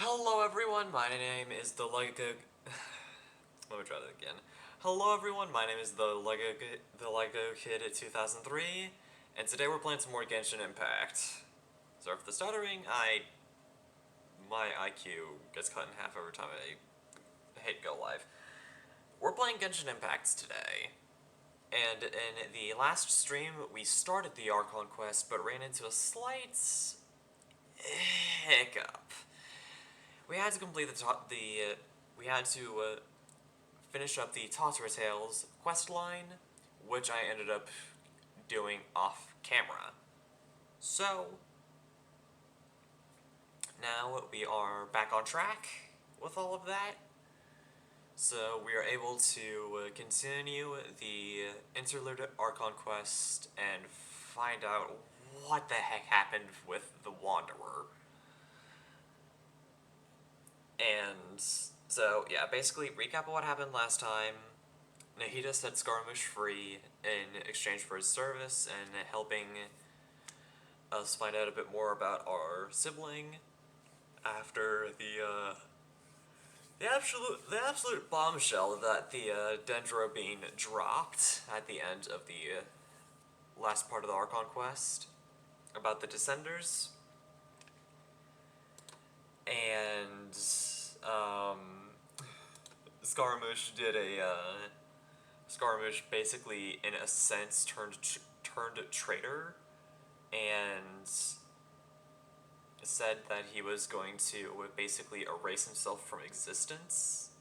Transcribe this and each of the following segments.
Hello everyone, my name is the Lego... Let me try that again. Hello everyone, my name is the Lego Kid 2003, and today we're playing some more Genshin Impact. Sorry for the stuttering, my IQ gets cut in half every time I hit go live. We're playing Genshin Impact today, and in the last stream we started the Archon quest, but ran into a slight hiccup. We had to complete we had to finish up the Totara Tales quest line, which I ended up doing off camera. So, now we are back on track with all of that. So we are able to continue the Interlude Archon quest and find out what the heck happened with the Wanderer. And so, yeah, basically, recap of what happened last time. Nahida set Scaramouche free in exchange for his service and helping us find out a bit more about our sibling after the absolute bombshell that the Dendro bean dropped at the end of the last part of the Archon quest about the Descenders. And Scaramouche did Scaramouche basically, in a sense, turned traitor, and said that he was going to basically erase himself from existence.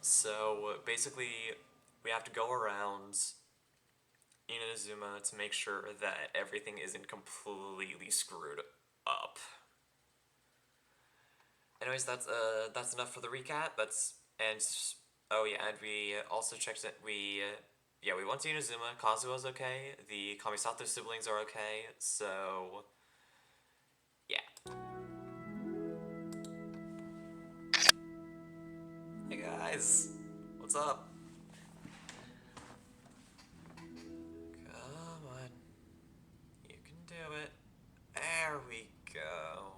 So basically, we have to go around Inazuma to make sure that everything isn't completely screwed up. Anyways, that's enough for the recap. Oh yeah, and we also checked that we went to Inazuma. Kazuha's okay. The Kamisato siblings are okay. So yeah. Hey guys, what's up? Come on, you can do it. There we go.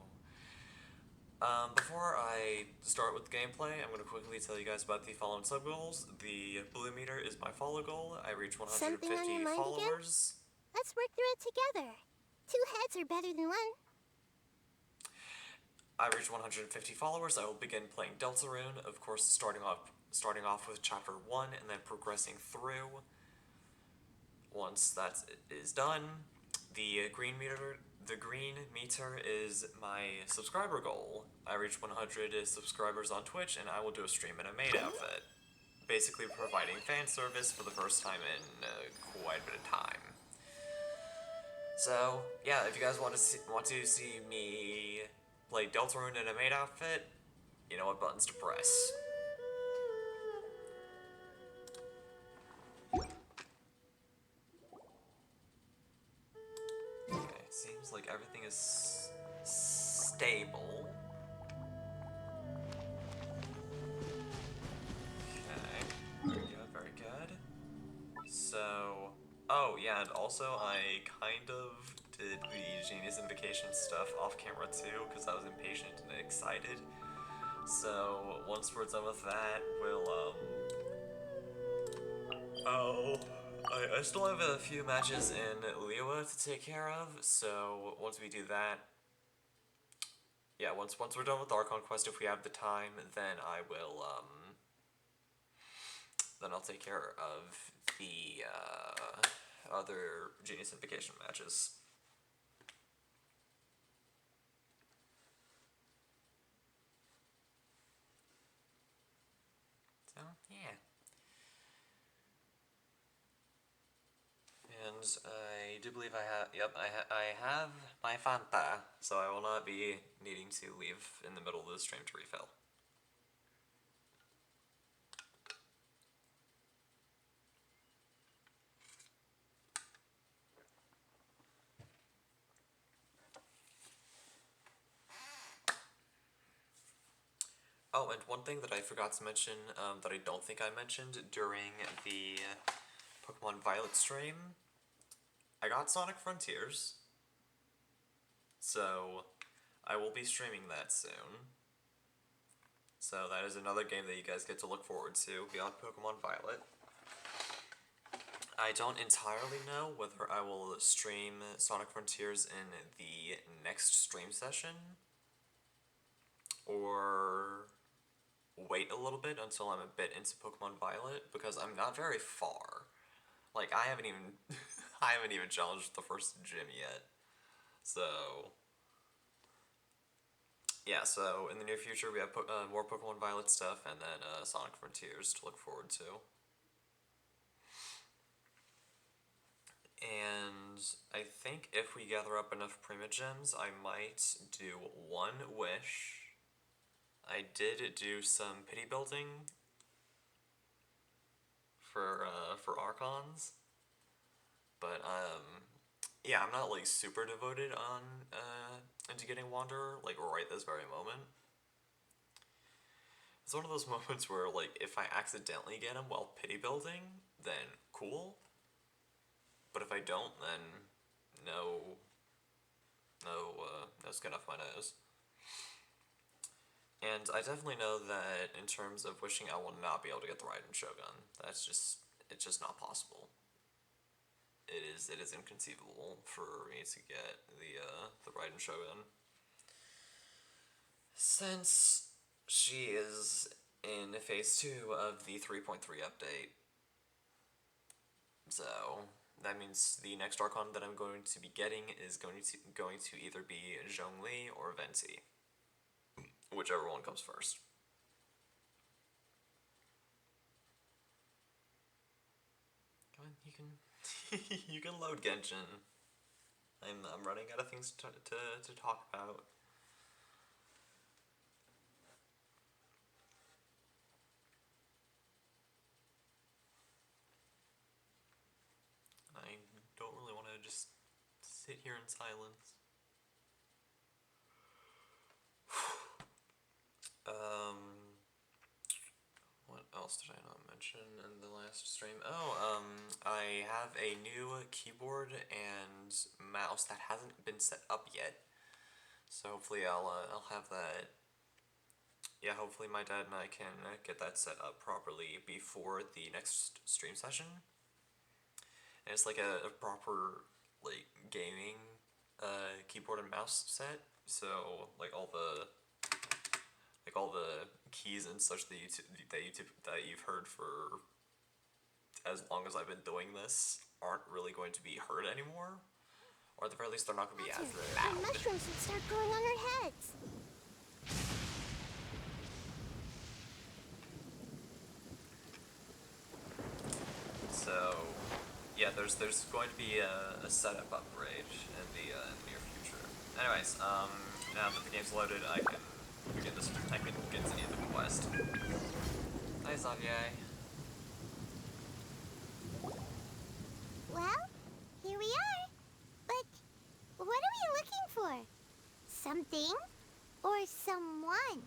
Before I start with the gameplay, I'm going to quickly tell you guys about the following sub-goals. The blue meter is my follow goal. I reach 150 Something on your mind followers. Again? Let's work through it together. 2 heads are better than 1. I reach 150 followers, I will begin playing Deltarune, of course starting off with chapter 1 and then progressing through. Once that is done, the green meter is my subscriber goal. I reach 100 subscribers on Twitch and I will do a stream in a maid outfit, basically providing fan service for the first time in quite a bit of time. So yeah, if you guys want to see me play Deltarune in a maid outfit, you know what buttons to press. Okay, seems like everything is stable. Okay, very good, very good. So, oh yeah, and also I kind of did the Genius Invocation stuff off camera too, because I was impatient and excited. So, once we're done with that, we'll, I still have a few matches in Liyue to take care of, so once we do that, yeah, once we're done with Archon Quest, if we have the time, then I will, then I'll take care of the, other Genius Invocation matches. So, yeah. And I do believe I have. Yep, I have my Fanta, so I will not be needing to leave in the middle of the stream to refill. Oh, and one thing that I forgot to mention, that I don't think I mentioned during the Pokemon Violet stream, I got Sonic Frontiers, so I will be streaming that soon. So that is another game that you guys get to look forward to beyond Pokemon Violet. I don't entirely know whether I will stream Sonic Frontiers in the next stream session, or wait a little bit until I'm a bit into Pokemon Violet, because I'm not very far. Like, I haven't even I haven't even challenged the first gym yet. So yeah, so in the near future we have more Pokemon Violet stuff, and then Sonic Frontiers to look forward to. And I think if we gather up enough Primogems, I might do one wish. I did do some pity building for Archons, but yeah, I'm not like super devoted on into getting Wanderer like right this very moment. It's one of those moments where like if I accidentally get him while pity building, then cool. But if I don't, then no skin off my nose. And I definitely know that in terms of wishing, I will not be able to get the Raiden Shogun. It's just not possible. It is inconceivable for me to get the Raiden Shogun, since she is in phase 2 of the 3.3 update. So that means the next Archon that I'm going to be getting is going to either be Zhongli or Venti, whichever one comes first. Come on, you can you can load Genshin. I'm running out of things to talk about. I don't really want to just sit here in silence. What else did I not mention in the last stream? Oh, I have a new keyboard and mouse that hasn't been set up yet. So hopefully I'll have that. Yeah, hopefully my dad and I can get that set up properly before the next stream session. And it's like a proper like gaming keyboard and mouse set. So like all the keys and such that you've heard for as long as I've been doing this aren't really going to be heard anymore, or at the very least they're not going to be as Our loud. mushrooms would start growing on our heads. So yeah, there's going to be a setup upgrade in the near future. Anyways, now that the game's loaded, I can begin the quest. Hi, Xavier. Well, here we are. But what are we looking for? Something or someone?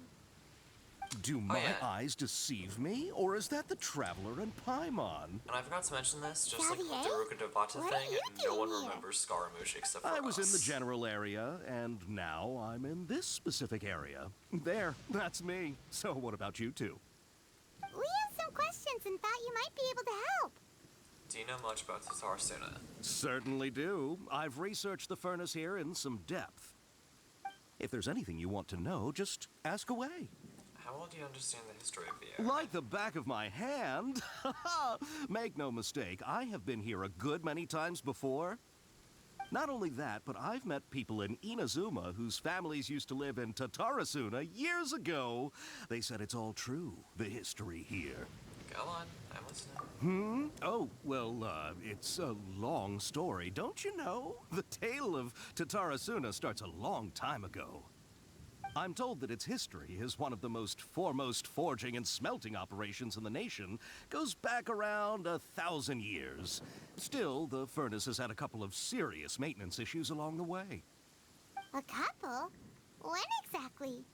Do my yeah. eyes deceive me, or is that the Traveler and Paimon? And I forgot to mention this, just like with the Xavier? Ruka Devata What are thing, you no one doing here? remembers Scaramouche except for I was us. in the general area, and now I'm in this specific area. There, that's me. So what about you two? We have some questions and thought you might be able to help. Do you know much about Tatarsuna? Certainly do. I've researched the furnace here in some depth. If there's anything you want to know, just ask away. How well do you understand the history of the area? Like the back of my hand. Make no mistake, I have been here a good many times before. Not only that, but I've met people in Inazuma whose families used to live in Tatarasuna years ago. They said it's all true, the history here. Go on, I'm listening. Oh, well, it's a long story, don't you know? The tale of Tatarasuna starts a long time ago. I'm told that its history as one of the most foremost forging and smelting operations in the nation goes back around 1,000 years. Still, the furnace has had a couple of serious maintenance issues along the way. A couple? When exactly?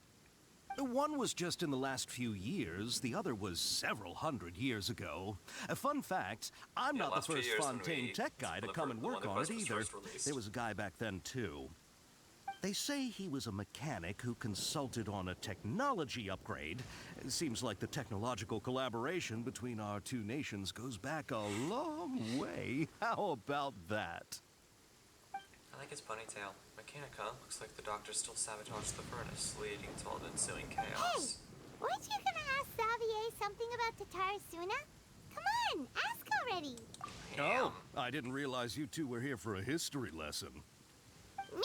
One was just in the last few years, the other was several hundred years ago. A fun fact, I'm Yeah, not the last few first years when Fontaine we- tech guy to the come fir- and the one work that on was it either. first released. There was a guy back then, too. They say he was a mechanic who consulted on a technology upgrade. It seems like the technological collaboration between our two nations goes back a long way. How about that? I like his ponytail. Mechanica looks like the doctor still sabotaged the furnace, leading to all the ensuing chaos. Hey, weren't you gonna ask Xavier something about Tatarasuna? Come on, ask already. Oh, I didn't realize you two were here for a history lesson. Me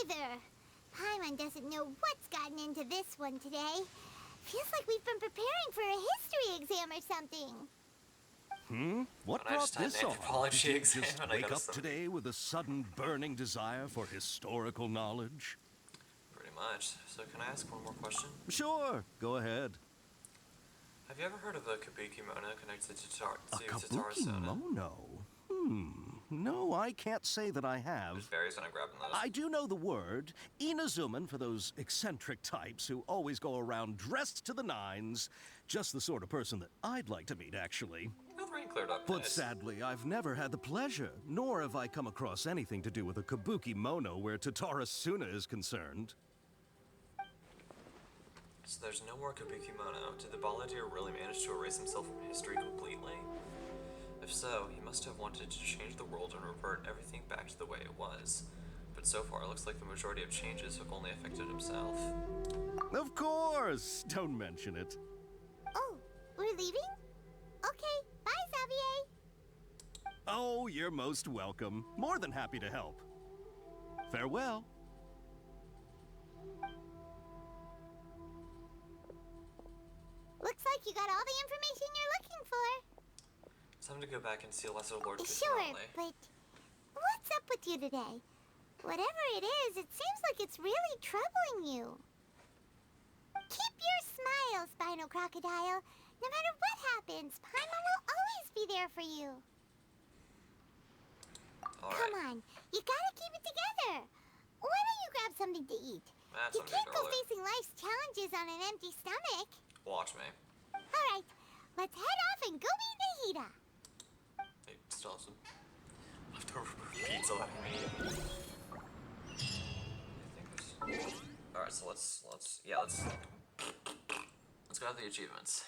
neither. Paimon doesn't know what's gotten into this one today. Feels like we've been preparing for a history exam or something. What When I brought just had this an on? anthropology Did you exam just and I wake got a up 70. today with a sudden burning desire for historical knowledge? Pretty much. So can I ask one more question? Sure, go ahead. Have you ever heard of a kabuki mono connected to A kabuki Tatarasuna? mono? No, I can't say that I have. There's berries when I'm grabbing those. I do know the word. Inazuman for those eccentric types who always go around dressed to the nines. Just the sort of person that I'd like to meet, actually. Oh, the rain cleared up. But Nice. sadly, I've never had the pleasure, nor have I come across anything to do with a kabuki mono where Tatarasuna is concerned. So there's no more kabuki mono. Did the Balladeer really manage to erase himself from history completely? If so, he must have wanted to change the world and revert everything back to the way it was. But so far, it looks like the majority of changes have only affected himself. Of course! Don't mention it. Oh, we're leaving? Okay, bye, Xavier. Oh, you're most welcome. More than happy to help. Farewell. Looks like you got all the information you're looking for. Time to go back and see Lesser Lord Sure, Kutarale. but what's up with you today? Whatever it is, it seems like it's really troubling you. Keep your smile, Spinal Crocodile. No matter what happens, Paimon will always be there for you. Alright. Come on, you gotta keep it together. Why don't you grab something to eat? That's You what I can't did go earlier. facing life's challenges on an empty stomach. Watch me. Alright, let's head off and go meet Nahida. They still have some leftover pizza left for me. I think there's... Alright, so let's go have the achievements.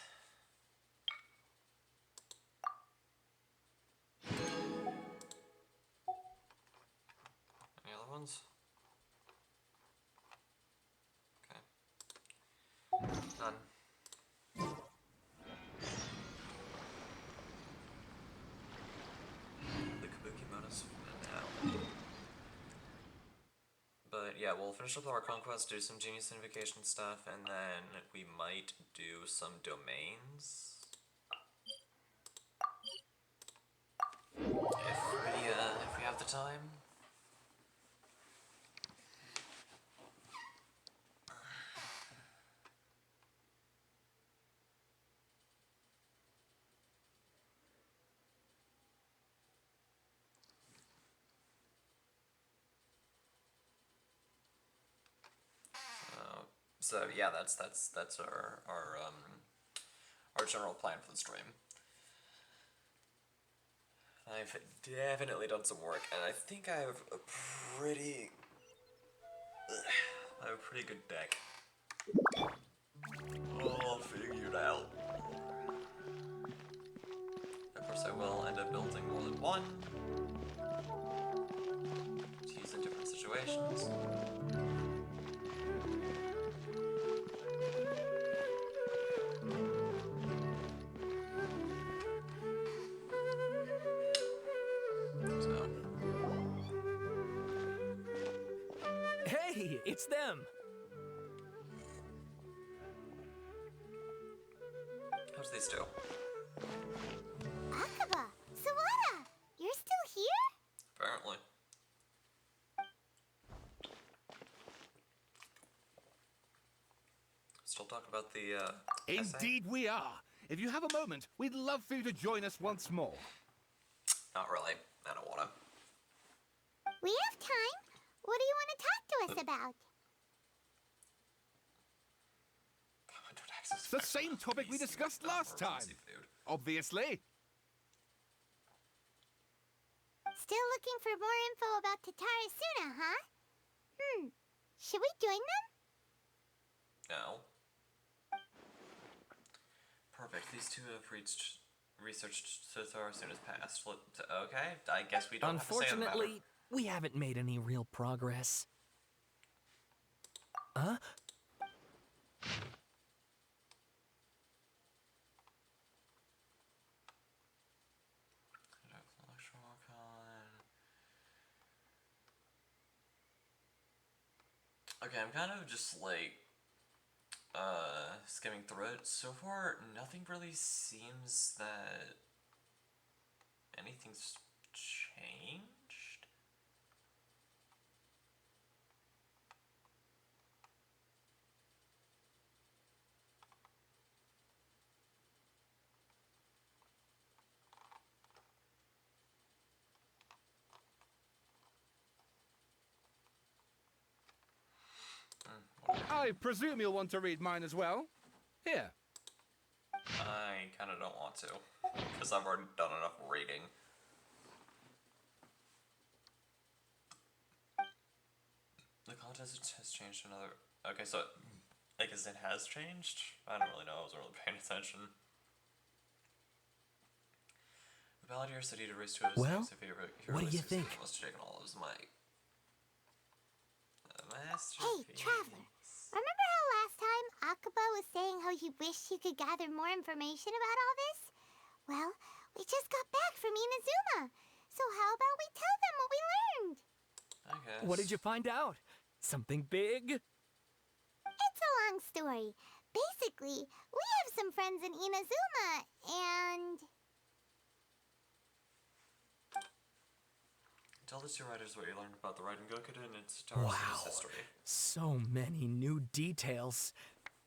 Any other ones? Okay. None. The Kabuki Mono's now. But yeah, we'll finish up our conquest, do some genius invocation stuff, and then we might do some domains. If we have the time. So yeah, that's our general plan for the stream. I've definitely done some work, and I think I have a pretty good deck. All figured out. Of course, I will end up building more than one to use in different situations. So, Hey, it's them! how's these two? Still talking about the, essay? Indeed we are. If you have a moment, we'd love for you to join us once more. Not really. I don't wanna. We have time. What do you want to talk to us about? It's the same topic we discussed last time. Obviously. Still looking for more info about Tatarasuna, huh? Should we join them? No. Perfect. These two have researched Tatarasuna's past. Okay, I guess we don't have to say on the matter. Unfortunately, we haven't made any real progress. Huh? Okay, I'm kind of just like skimming through it. So far, nothing really seems that anything's changed. I presume you'll want to read mine as well. Here. I kind of don't want to, because I've already done enough reading. The contest has changed another... Okay, so I guess it has changed? I don't really know, I wasn't really paying attention. The Balladeer City to race to his Well, what do you think? Must have taken all of his might. Hey, Traveler. Remember how last time Akaba was saying how he wished he could gather more information about all this? Well, we just got back from Inazuma. So how about we tell them what we learned? I guess. What did you find out? Something big? It's a long story. Basically, we have some friends in Inazuma, and... Tell the two writers what you learned about the Raiden Gokuden and Tatarasuna's Wow. history. So many new details.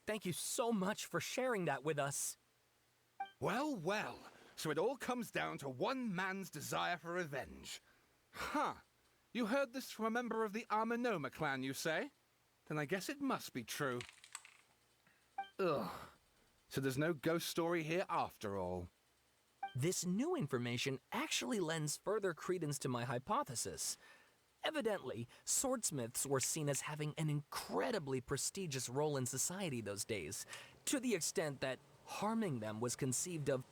Thank you so much for sharing that with us. Well, well. So it all comes down to one man's desire for revenge. Huh. You heard this from a member of the Amanoma clan, you say? Then I guess it must be true. Ugh. So there's no ghost story here after all. This new information actually lends further credence to my hypothesis. Evidently, swordsmiths were seen as having an incredibly prestigious role in society those days, to the extent that harming them was conceived of,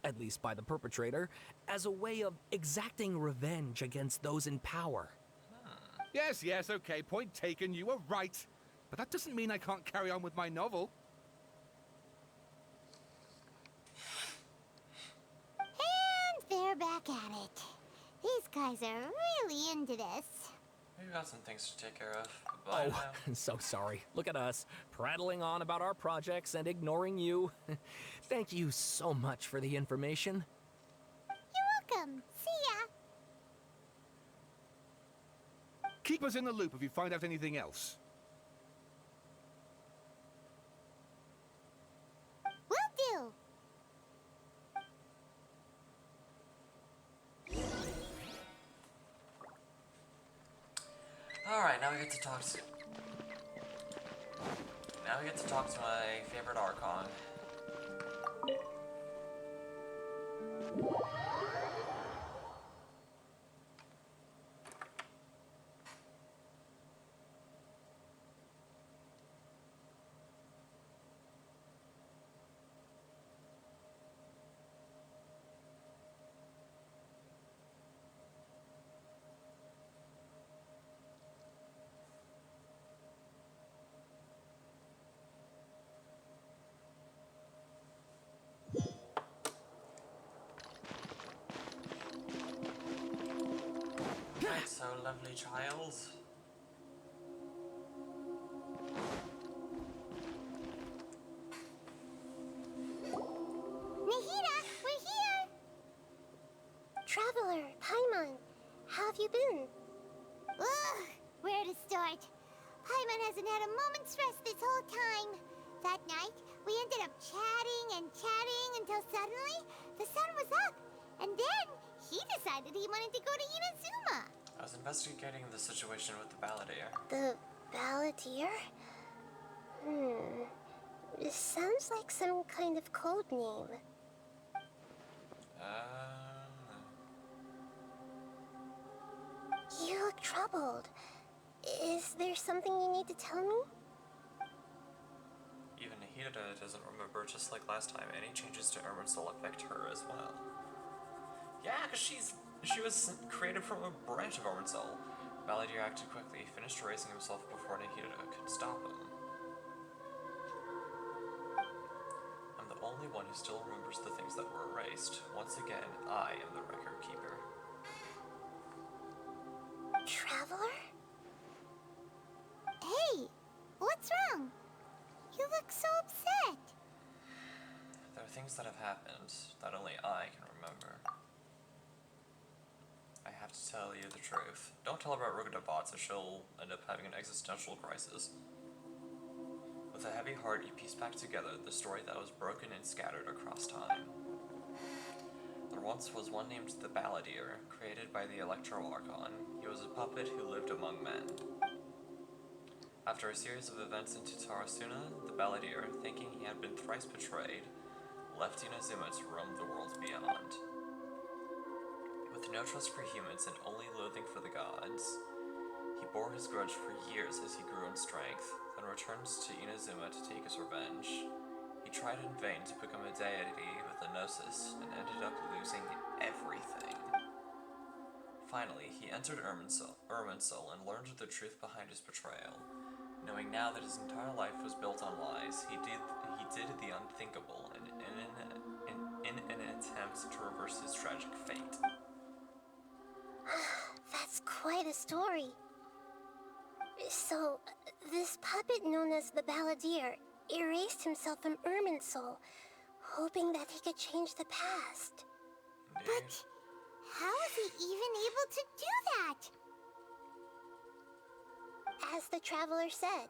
at least by the perpetrator, as a way of exacting revenge against those in power. Yes, yes, okay, point taken, you were right. But that doesn't mean I can't carry on with my novel. And they're back at it. These guys are really into this. We've got some things to take care of. Bye Oh, now. so sorry. Look at us, prattling on about our projects and ignoring you. Thank you so much for the information. You're welcome. See ya. Keep us in the loop if you find out anything else. Will do. Alright, now we get to talk to... Now we get to talk to my favorite Archon. So lovely, child. Nahida, we're here! Traveler, Paimon, how have you been? Ugh, where to start? Paimon hasn't had a moment's rest this whole time. That night, we ended up chatting and chatting until suddenly the sun was up. And then he decided he wanted to go to Inazuma. I was investigating the situation with the Balladeer. The Balladeer? This sounds like some kind of code name. You look troubled. Is there something you need to tell me? Even Nahida doesn't remember, just like last time. Any changes to Irminsul affect her as well. Yeah, because she was created from a branch of Irminsul. Balladeer acted quickly, finished erasing himself before Nahida could stop him. I'm the only one who still remembers the things that were erased. Once again, I am the record keeper. Traveler? Hey, what's wrong? You look so upset. There are things that have happened that only I can remember. I have to tell you the truth. Don't tell her about Rugoda Bots, or she'll end up having an existential crisis. With a heavy heart, you piece back together the story that was broken and scattered across time. There once was one named the Balladeer, created by the Electro Archon. He was a puppet who lived among men. After a series of events in Tatarasuna, the Balladeer, thinking he had been thrice betrayed, left Inazuma to roam the worlds beyond. With no trust for humans and only loathing for the gods, he bore his grudge for years as he grew in strength, then returns to Inazuma to take his revenge. He tried in vain to become a deity with a gnosis and ended up losing everything. Finally, he entered Irminsul and learned the truth behind his betrayal. Knowing now that his entire life was built on lies, he did the unthinkable in an attempt to reverse his tragic fate. That's quite a story. So, this puppet known as the Balladeer erased himself from Irminsul, hoping that he could change the past. Indeed. But how is he even able to do that? As the Traveler said,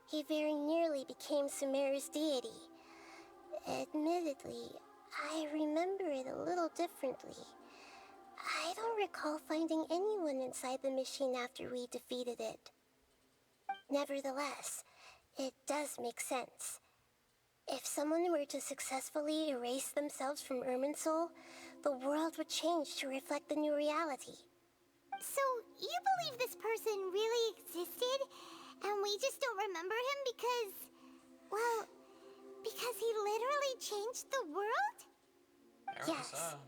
he very nearly became Sumeru's deity. Admittedly, I remember it a little differently. I don't recall finding anyone inside the machine after we defeated it. Nevertheless, it does make sense. If someone were to successfully erase themselves from Irminsul, the world would change to reflect the new reality. So, you believe this person really existed, and we just don't remember him because, well, because he literally changed the world? Apparently Yes. so.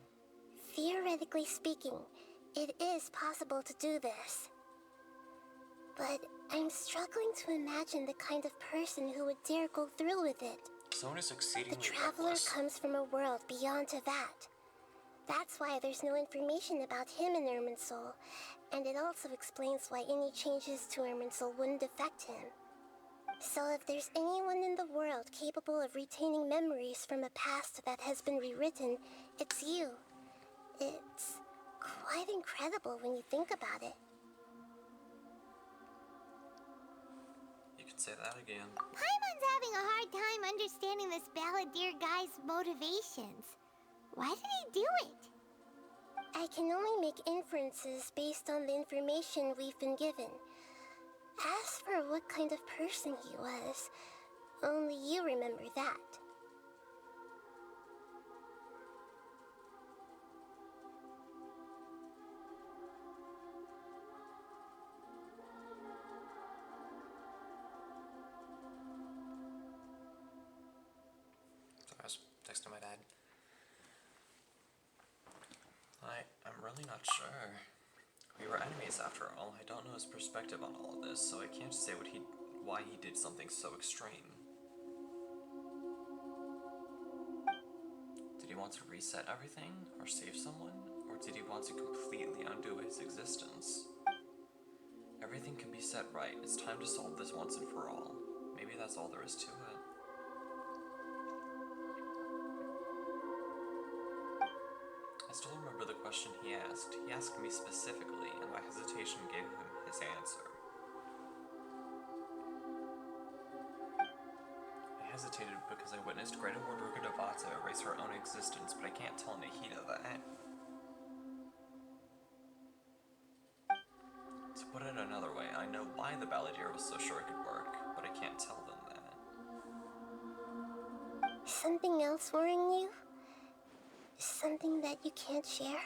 Theoretically speaking, it is possible to do this. But I'm struggling to imagine the kind of person who would dare go through with it. Someone who's exceedingly The Traveler reckless. comes from a world beyond to that. That's why there's no information about him in Irminsul, and it also explains why any changes to Irminsul wouldn't affect him. So if there's anyone in the world capable of retaining memories from a past that has been rewritten, it's you. It's quite incredible when you think about it. You could say that again. Paimon's having a hard time understanding this Balladeer guy's motivations. Why did he do it? I can only make inferences based on the information we've been given. As for what kind of person he was, only you remember that. So I was texting my dad. I'm really not sure. We were enemies after all. I don't know his perspective on all of this, so I can't say why he did something so extreme. Did he want to reset everything, or save someone? Or did he want to completely undo his existence? Everything can be set right. It's time to solve this once and for all. Maybe that's all there is to it. I still remember the question he asked. He asked me specifically, and my hesitation gave him his answer. hesitated because I witnessed Greater Wardruka Devata erase her own existence, but I can't tell Nahida that. To put it another way, I know why the Balladeer was so sure it could work, but I can't tell them that. Something else worrying you? Something that you can't share?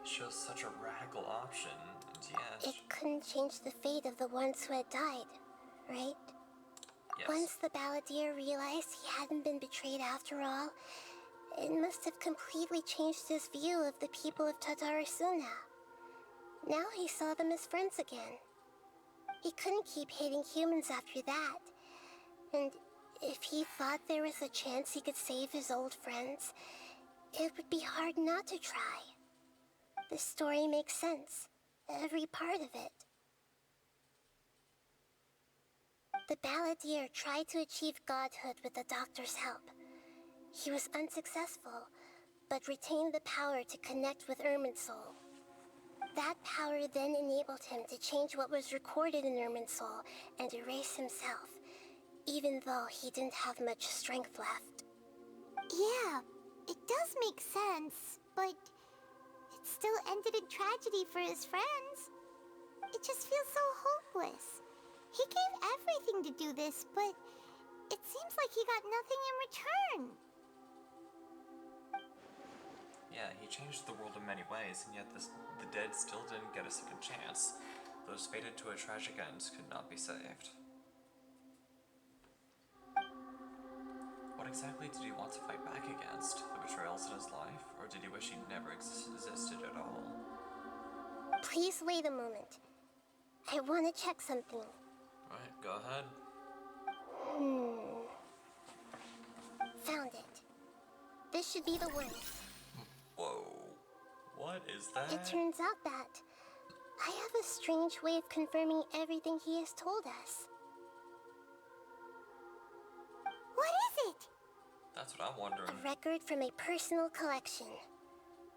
It shows such a radical option, and yet... It couldn't change the fate of the ones who had died, right? Yes. Once the Balladeer realized he hadn't been betrayed after all, it must have completely changed his view of the people of Tatarasuna. Now he saw them as friends again. He couldn't keep hating humans after that. And if he thought there was a chance he could save his old friends, it would be hard not to try. The story makes sense, every part of it. The Balladeer tried to achieve godhood with the Doctor's help. He was unsuccessful, but retained the power to connect with Irminsul. That power then enabled him to change what was recorded in Irminsul and erase himself, even though he didn't have much strength left. Yeah, it does make sense, but it still ended in tragedy for his friends. It just feels so hopeless. He gave everything to do this, but it seems like he got nothing in return. Yeah, he changed the world in many ways, and yet the dead still didn't get a second chance. Those fated to a tragic end could not be saved. What exactly did he want to fight back against? The betrayals in his life? Or did he wish he never existed at all? Please wait a moment. I want to check something. Alright, go ahead. Found it. This should be the one. Whoa. What is that? It turns out that I have a strange way of confirming everything he has told us. What is it? That's what I'm wondering. A record from a personal collection.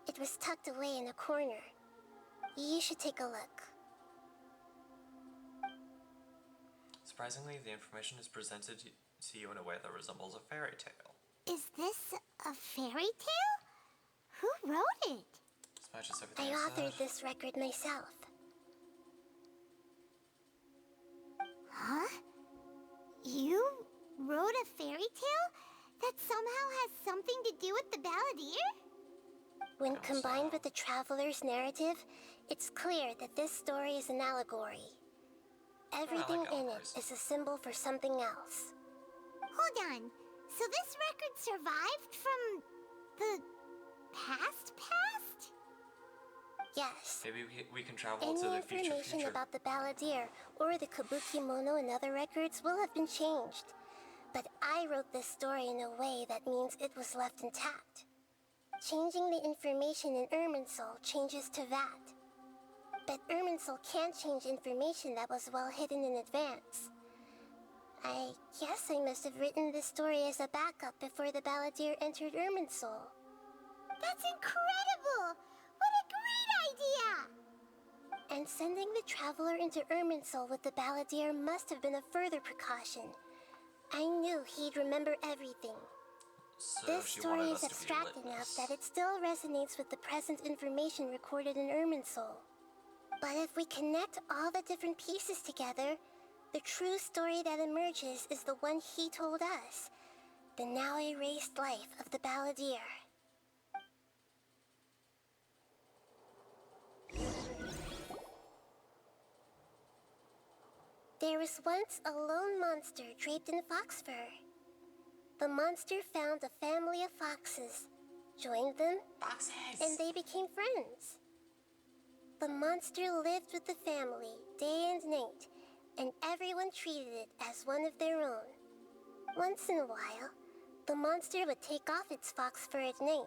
It was tucked away in a corner. You should take a look. Surprisingly, the information is presented to you in a way that resembles a fairy tale. Is this a fairy tale? Who wrote it? This matches everything I I authored said. this record myself. Huh? You wrote a fairy tale that somehow has something to do with the Balladeer? When How combined so? with the traveler's narrative, it's clear that this story is an allegory. Everything in it allegories. is a symbol for something else. Hold on. So this record survived from the past? Yes. Maybe we can travel Any to the future. information about the Balladeer or the Kabuki Mono and other records will have been changed. But I wrote this story in a way that means it was left intact. Changing the information in Irminsul changes to that. But Irminsul can't change information that was well hidden in advance. I guess I must have written this story as a backup before the Balladeer entered Irminsul. That's incredible! What a great idea! And sending the traveler into Irminsul with the Balladeer must have been a further precaution. I knew he'd remember everything. So This she story wanted is us to be a abstract enough witness. that it still resonates with the present information recorded in Irminsul. But if we connect all the different pieces together, the true story that emerges is the one he told us. The now erased life of the Balladeer. There was once a lone monster draped in fox fur. The monster found a family of foxes, joined them, Boxes! and they became friends. The monster lived with the family day and night, and everyone treated it as one of their own. Once in a while, the monster would take off its fox fur at night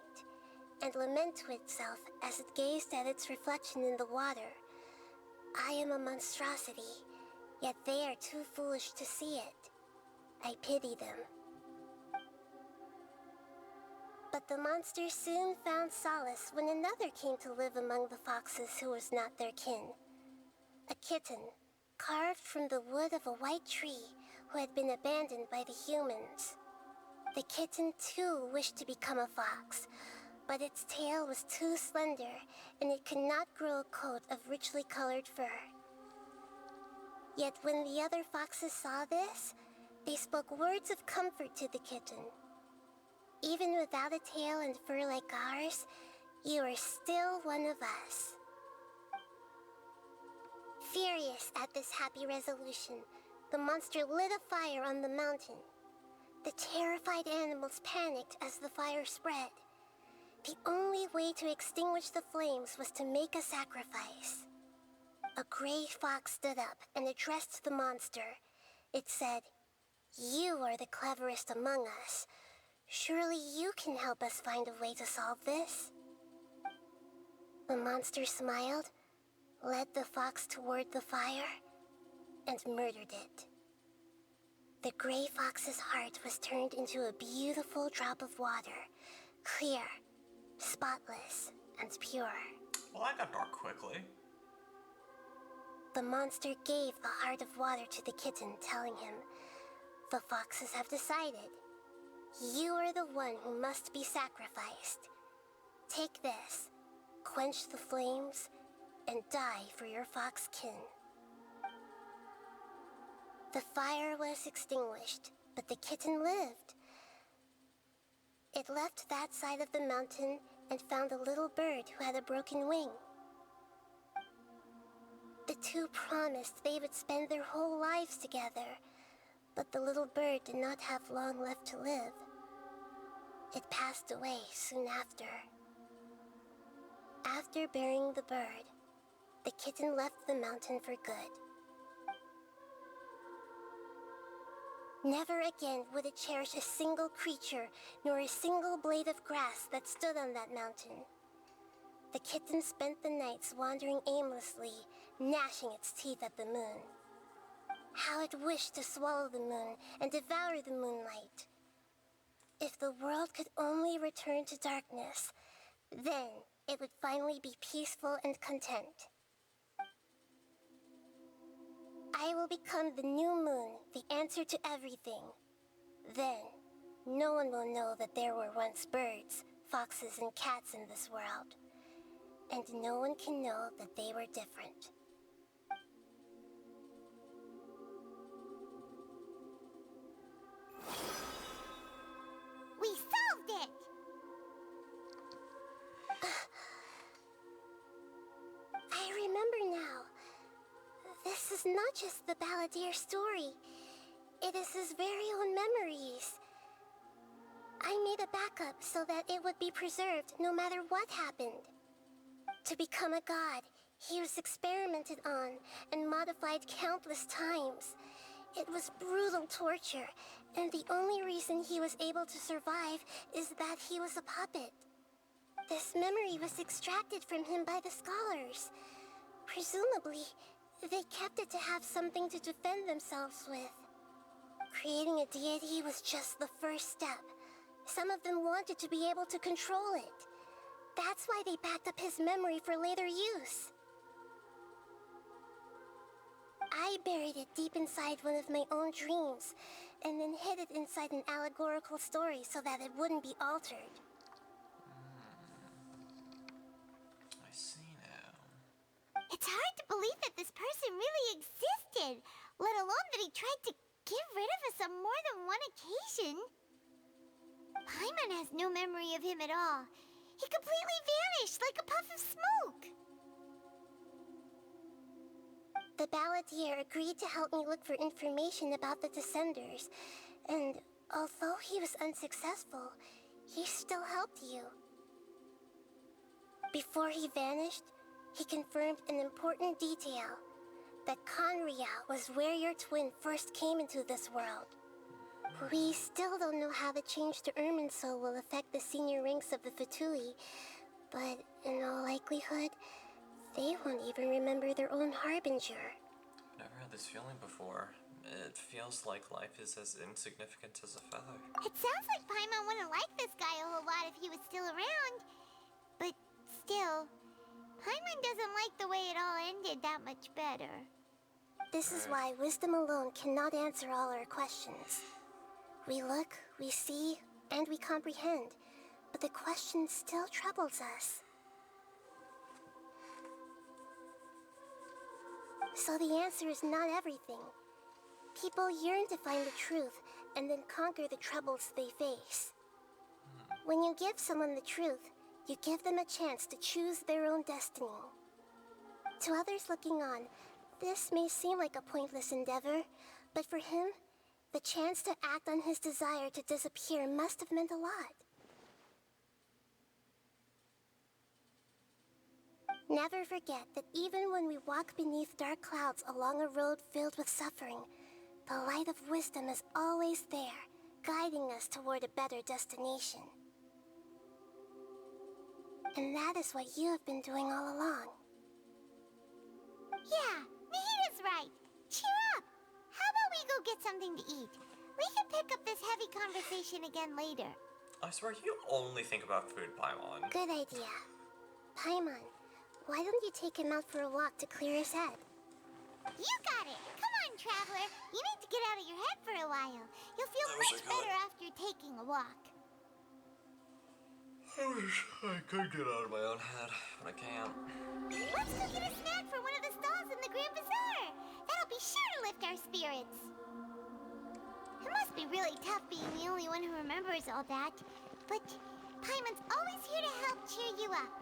and lament to itself as it gazed at its reflection in the water. I am a monstrosity, yet they are too foolish to see it. I pity them. But the monster soon found solace when another came to live among the foxes who was not their kin. A kitten, carved from the wood of a white tree, who had been abandoned by the humans. The kitten too wished to become a fox, but its tail was too slender and it could not grow a coat of richly colored fur. Yet when the other foxes saw this, they spoke words of comfort to the kitten. Even without a tail and fur like ours, you are still one of us. Furious at this happy resolution, the monster lit a fire on the mountain. The terrified animals panicked as the fire spread. The only way to extinguish the flames was to make a sacrifice. A gray fox stood up and addressed the monster. It said, "You are the cleverest among us. Surely you can help us find a way to solve this." The monster smiled, led the fox toward the fire, and murdered it. The gray fox's heart was turned into a beautiful drop of water, clear, spotless, and pure. Well, that got dark quickly. The monster gave the heart of water to the kitten, telling him, "The foxes have decided. You are the one who must be sacrificed. Take this, quench the flames, and die for your fox kin." The fire was extinguished, but the kitten lived. It left that side of the mountain and found a little bird who had a broken wing. The two promised they would spend their whole lives together, but the little bird did not have long left to live. It passed away soon after. After burying the bird, the kitten left the mountain for good. Never again would it cherish a single creature nor a single blade of grass that stood on that mountain. The kitten spent the nights wandering aimlessly, gnashing its teeth at the moon. How it wished to swallow the moon and devour the moonlight. If the world could only return to darkness, then it would finally be peaceful and content. I will become the new moon, the answer to everything. Then, no one will know that there were once birds, foxes, and cats in this world. And no one can know that they were different. We solved it! I remember now. This is not just the Balladeer story. It is his very own memories. I made a backup so that it would be preserved no matter what happened. To become a god, he was experimented on and modified countless times. It was brutal torture, and the only reason he was able to survive is that he was a puppet. This memory was extracted from him by the scholars. Presumably, they kept it to have something to defend themselves with. Creating a deity was just the first step. Some of them wanted to be able to control it. That's why they backed up his memory for later use. I buried it deep inside one of my own dreams, and then hid it inside an allegorical story so that it wouldn't be altered. I see now. It's hard to believe that this person really existed, let alone that he tried to get rid of us on more than one occasion. Paimon has no memory of him at all. He completely vanished like a puff of smoke. The Balladeer agreed to help me look for information about the Descenders, and although he was unsuccessful, he still helped you. Before he vanished, he confirmed an important detail, that Conria was where your twin first came into this world. We still don't know how the change to Irminsul will affect the senior ranks of the Fatui, but in all likelihood, they won't even remember their own Harbinger. I've never had this feeling before. It feels like life is as insignificant as a feather. It sounds like Paimon wouldn't like this guy a whole lot if he was still around. But still, Paimon doesn't like the way it all ended that much better. This is why wisdom alone cannot answer all our questions. We look, we see, and we comprehend, but the question still troubles us. So the answer is not everything. People yearn to find the truth and then conquer the troubles they face. When you give someone the truth, you give them a chance to choose their own destiny. To others looking on, this may seem like a pointless endeavor, but for him, the chance to act on his desire to disappear must have meant a lot. Never forget that even when we walk beneath dark clouds along a road filled with suffering, the light of wisdom is always there, guiding us toward a better destination. And that is what you have been doing all along. Yeah, Nahita's right. Cheer up. How about we go get something to eat? We can pick up this heavy conversation again later. I swear you only think about food, Paimon. Good idea. Paimon, why don't you take him out for a walk to clear his head? You got it. Come on, Traveler. You need to get out of your head for a while. You'll feel I wish I much could. better after taking a walk. I wish I could get out of my own head, but I can't. Let's go get a snack for one of the stalls in the Grand Bazaar. That'll be sure to lift our spirits. It must be really tough being the only one who remembers all that. But Paimon's always here to help cheer you up.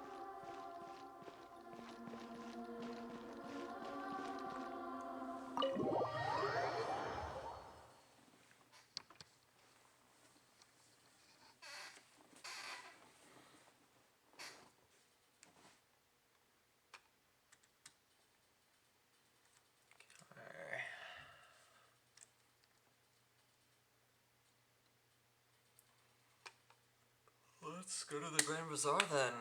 Let's go to the Grand Bazaar then.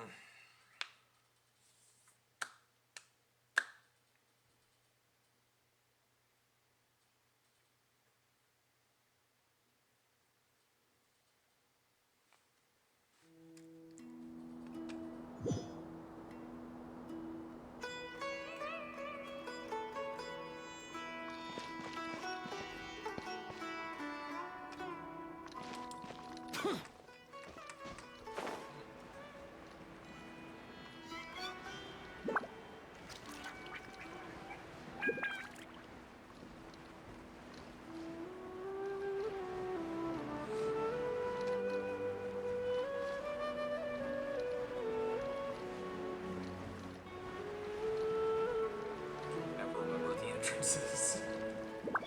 Never remember the entrances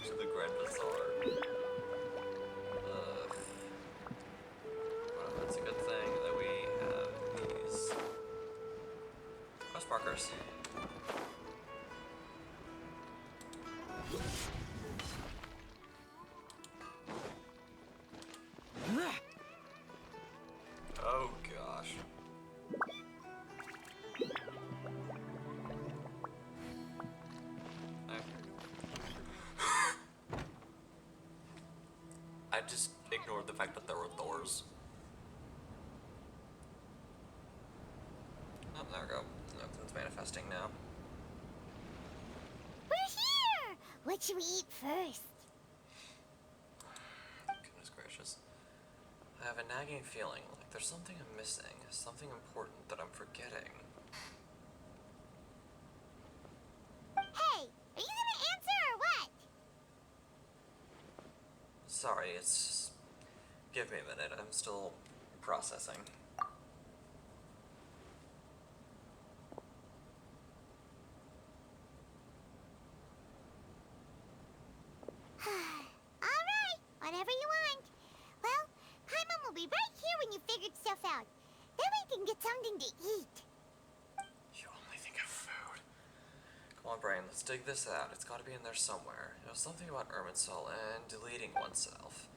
to the Grand Bazaar. Ugh. Well, it's a good thing that we have these quest markers. Oh gosh. I just ignored the fact that there were doors. Oh, there we go. Nothing's manifesting now. We're here! What should we eat first? Goodness gracious. I have a nagging feeling like there's something I'm missing, something important that I'm forgetting. Hey, are you gonna answer or what? Sorry, it's just... Give me a minute, I'm still processing. Alright, whatever you want. Well, Paimon will be right here when you figured stuff out. Then we can get something to eat. You only think of food. Come on, brain, let's dig this out. It's gotta be in there somewhere. It was something about Irminsul and deleting oneself.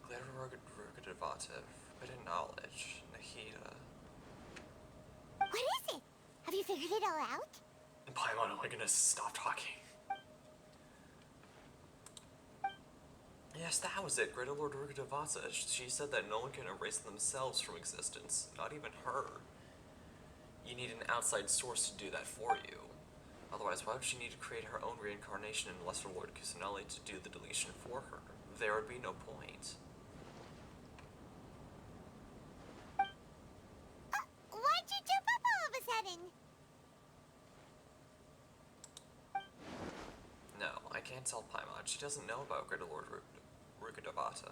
Glitter Rugadivative, forbidden knowledge, Nahida. What is it? Have you figured it all out? Paimon, am I gonna stop talking? Yes, that was it. Greater Lord Rugadivative. She said that no one can erase themselves from existence, not even her. You need an outside source to do that for you. Otherwise, why would she need to create her own reincarnation in Lesser Lord Kusanali to do the deletion for her? There would be no point. Why'd you jump up all of a sudden? No, I can't tell Paimon. She doesn't know about Greater Lord Rukkhadevata.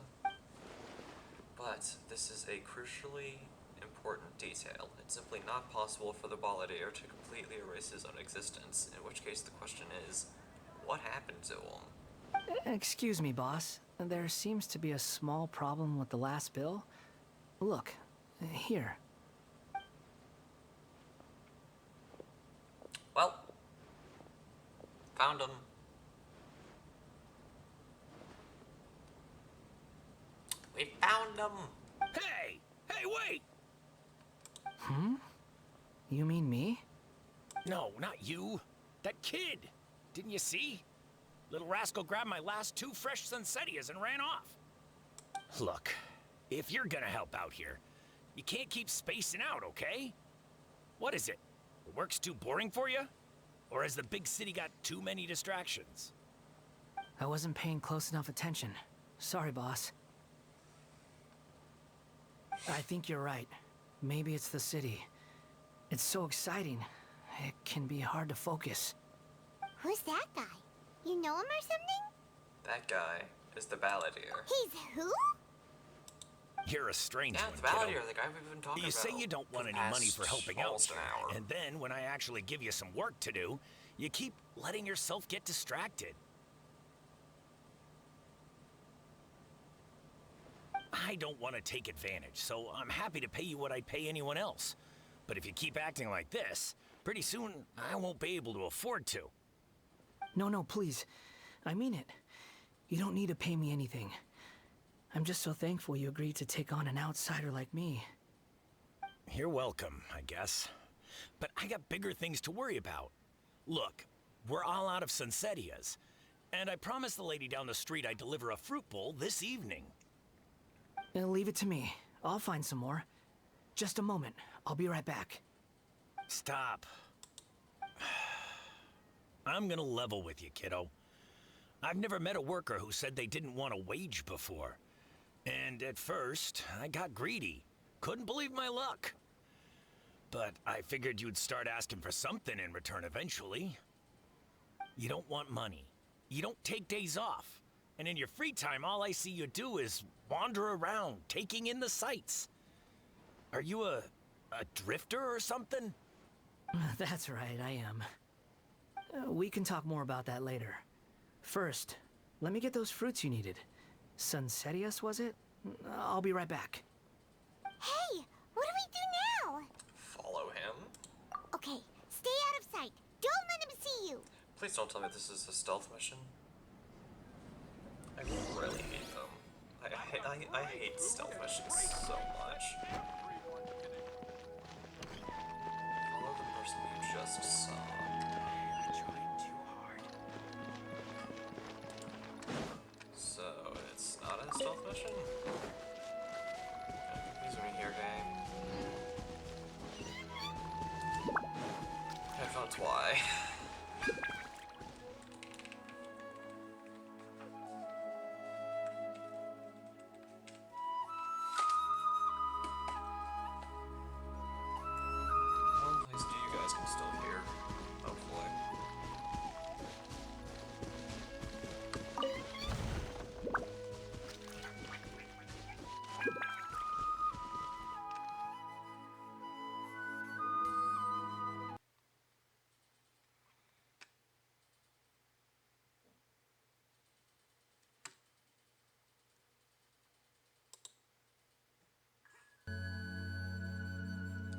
But this is a crucially important detail. It's simply not possible for the Balladeer to completely erase his own existence, in which case the question is, what happened to him? Excuse me, boss. There seems to be a small problem with the last bill. Look, here. Well, found him. We found him! Hey! Hey, wait! You mean me? No, not you. That kid. Didn't you see? Little rascal grabbed my last 2 fresh Sunsetias and ran off. Look, if you're gonna help out here, you can't keep spacing out, okay? What is it? The work's too boring for you? Or has the big city got too many distractions? I wasn't paying close enough attention. Sorry, boss. I think you're right. Maybe it's the city. It's so exciting. It can be hard to focus. Who's that guy? You know him or something? That guy is the Balladeer. He's who? You're a strange Yeah, one, the kiddo. Balladeer, the guy we've been talking You about. say you don't want for the any money past for helping out, almost an hour. and then when I actually give you some work to do, you keep letting yourself get distracted. I don't want to take advantage, so I'm happy to pay you what I'd pay anyone else. But if you keep acting like this, pretty soon I won't be able to afford to. No, please. I mean it. You don't need to pay me anything. I'm just so thankful you agreed to take on an outsider like me. You're welcome, I guess. But I got bigger things to worry about. Look, we're all out of Sunsetias, and I promised the lady down the street I'd deliver a fruit bowl this evening. Leave it to me. I'll find some more. Just a moment. I'll be right back. Stop. I'm gonna level with you, kiddo. I've never met a worker who said they didn't want a wage before. And at first, I got greedy. Couldn't believe my luck. But I figured you'd start asking for something in return eventually. You don't want money. You don't take days off. And in your free time, all I see you do is wander around, taking in the sights. Are you a drifter or something? That's right, I am. We can talk more about that later. First, let me get those fruits you needed. Sunsetias, was it? I'll be right back. Hey, what do we do now? Follow him? Okay, stay out of sight. Don't let him see you. Please don't tell me this is a stealth mission. I really hate them. I hate stealth missions so much. Follow the person you just saw. So, it's not a stealth mission? Please me here, game. If that's why. Well, at least you guys can still hear, hopefully.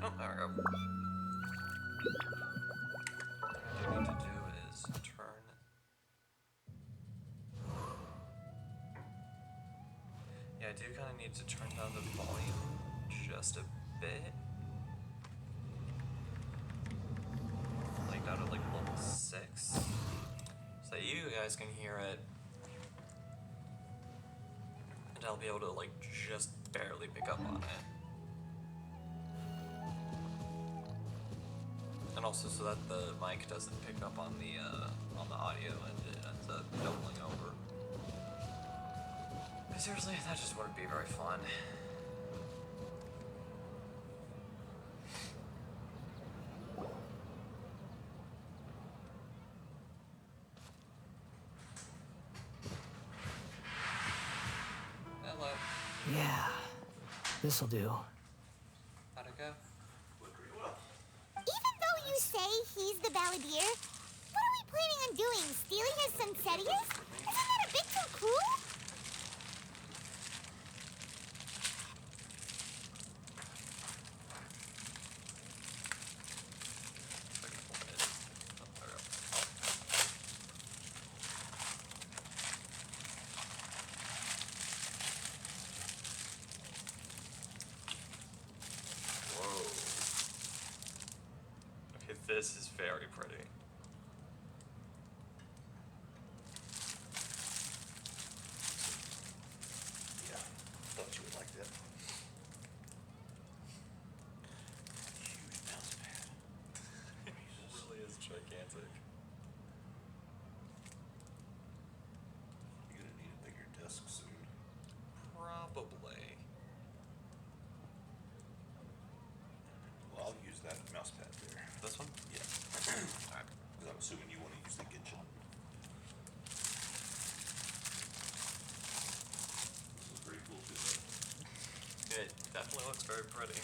Oh, there we go. What I need to do is turn. Yeah, I do kind of need to turn down the volume just a bit. Like down to like level 6. So that you guys can hear it. And I'll be able to like just barely pick up on it. And also so that the mic doesn't pick up on the audio and it ends up doubling over. Seriously, that just wouldn't be very fun. Hello. Yeah, this'll do. How'd it go? Even though you say he's the balladeer, what are we planning on doing? Stealing his Sunsetias? Isn't that a bit too cruel? Whoa. Okay, this is very pretty. Yeah, thought you would like that. Huge mouse pad. It really is gigantic. You're gonna need a bigger desk soon. Probably. Well, I'll use that mouse pad there. This one? Yeah. Alright. Because I'm assuming you want to use the Genshin. This is pretty cool too, though. It definitely looks very pretty.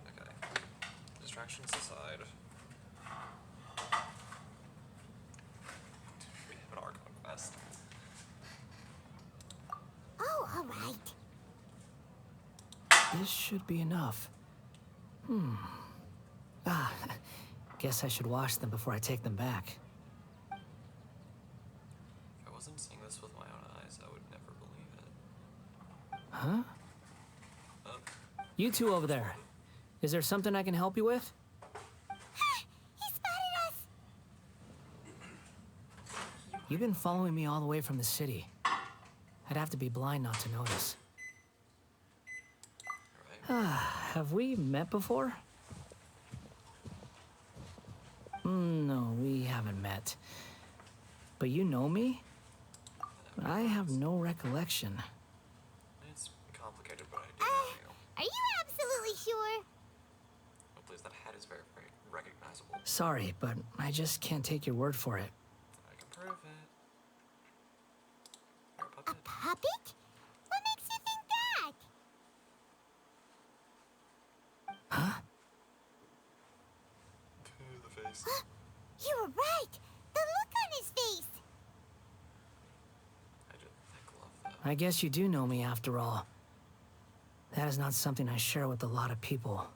Okay. Distractions aside. We have an Archon quest. Oh, all right. This should be enough. Guess I should wash them before I take them back. If I wasn't seeing this with my own eyes, I would never believe it. Huh? Oh, You two over there. Is there something I can help you with? He spotted us! You've been following me all the way from the city. I'd have to be blind not to notice. alright. Have we met before? No, we haven't met. But you know me? I have no recollection. It's complicated, but I do know you. Are you absolutely sure? Oh, please, that hat is very, very recognizable. Sorry, but I just can't take your word for it. I can prove it. You're a A puppet. puppet? What makes you think that? The face. You were right! The look on his face! I just love that. I guess you do know me after all. That is not something I share with a lot of people.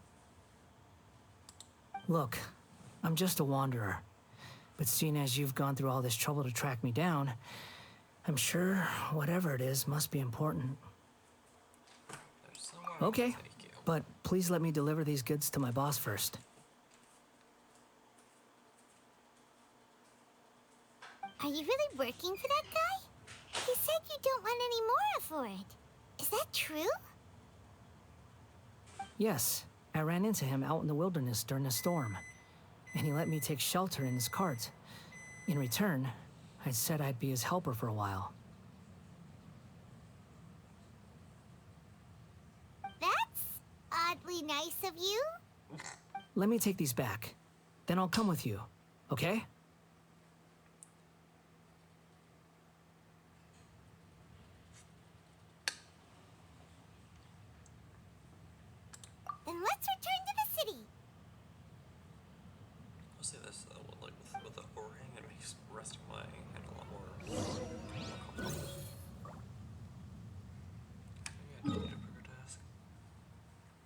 Look, I'm just a wanderer. But seeing as you've gone through all this trouble to track me down, I'm sure whatever it is must be important. There's somewhere I can Okay, take you. but please let me deliver these goods to my boss first. Are you really working for that guy? He said you don't want any more for it. Is that true? Yes, I ran into him out in the wilderness during a storm, and he let me take shelter in his cart. In return, I said I'd be his helper for a while. That's oddly nice of you. Let me take these back. Then I'll come with you, okay? Then let's return to the city. I'll say this though, like with the overhang, it makes resting my head a lot more comfortable. Maybe I do need a bigger desk.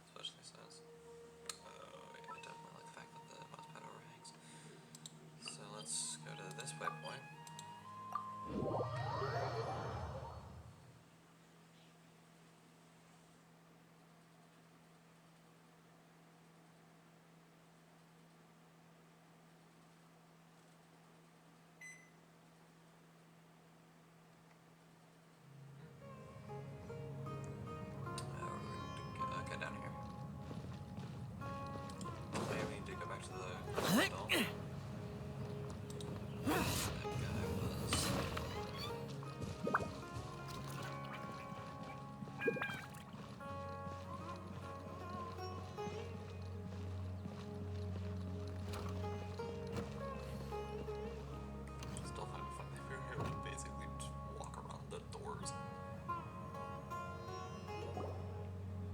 Especially since, oh yeah, I definitely like the fact that the mouse pad overhangs. So let's go to this waypoint.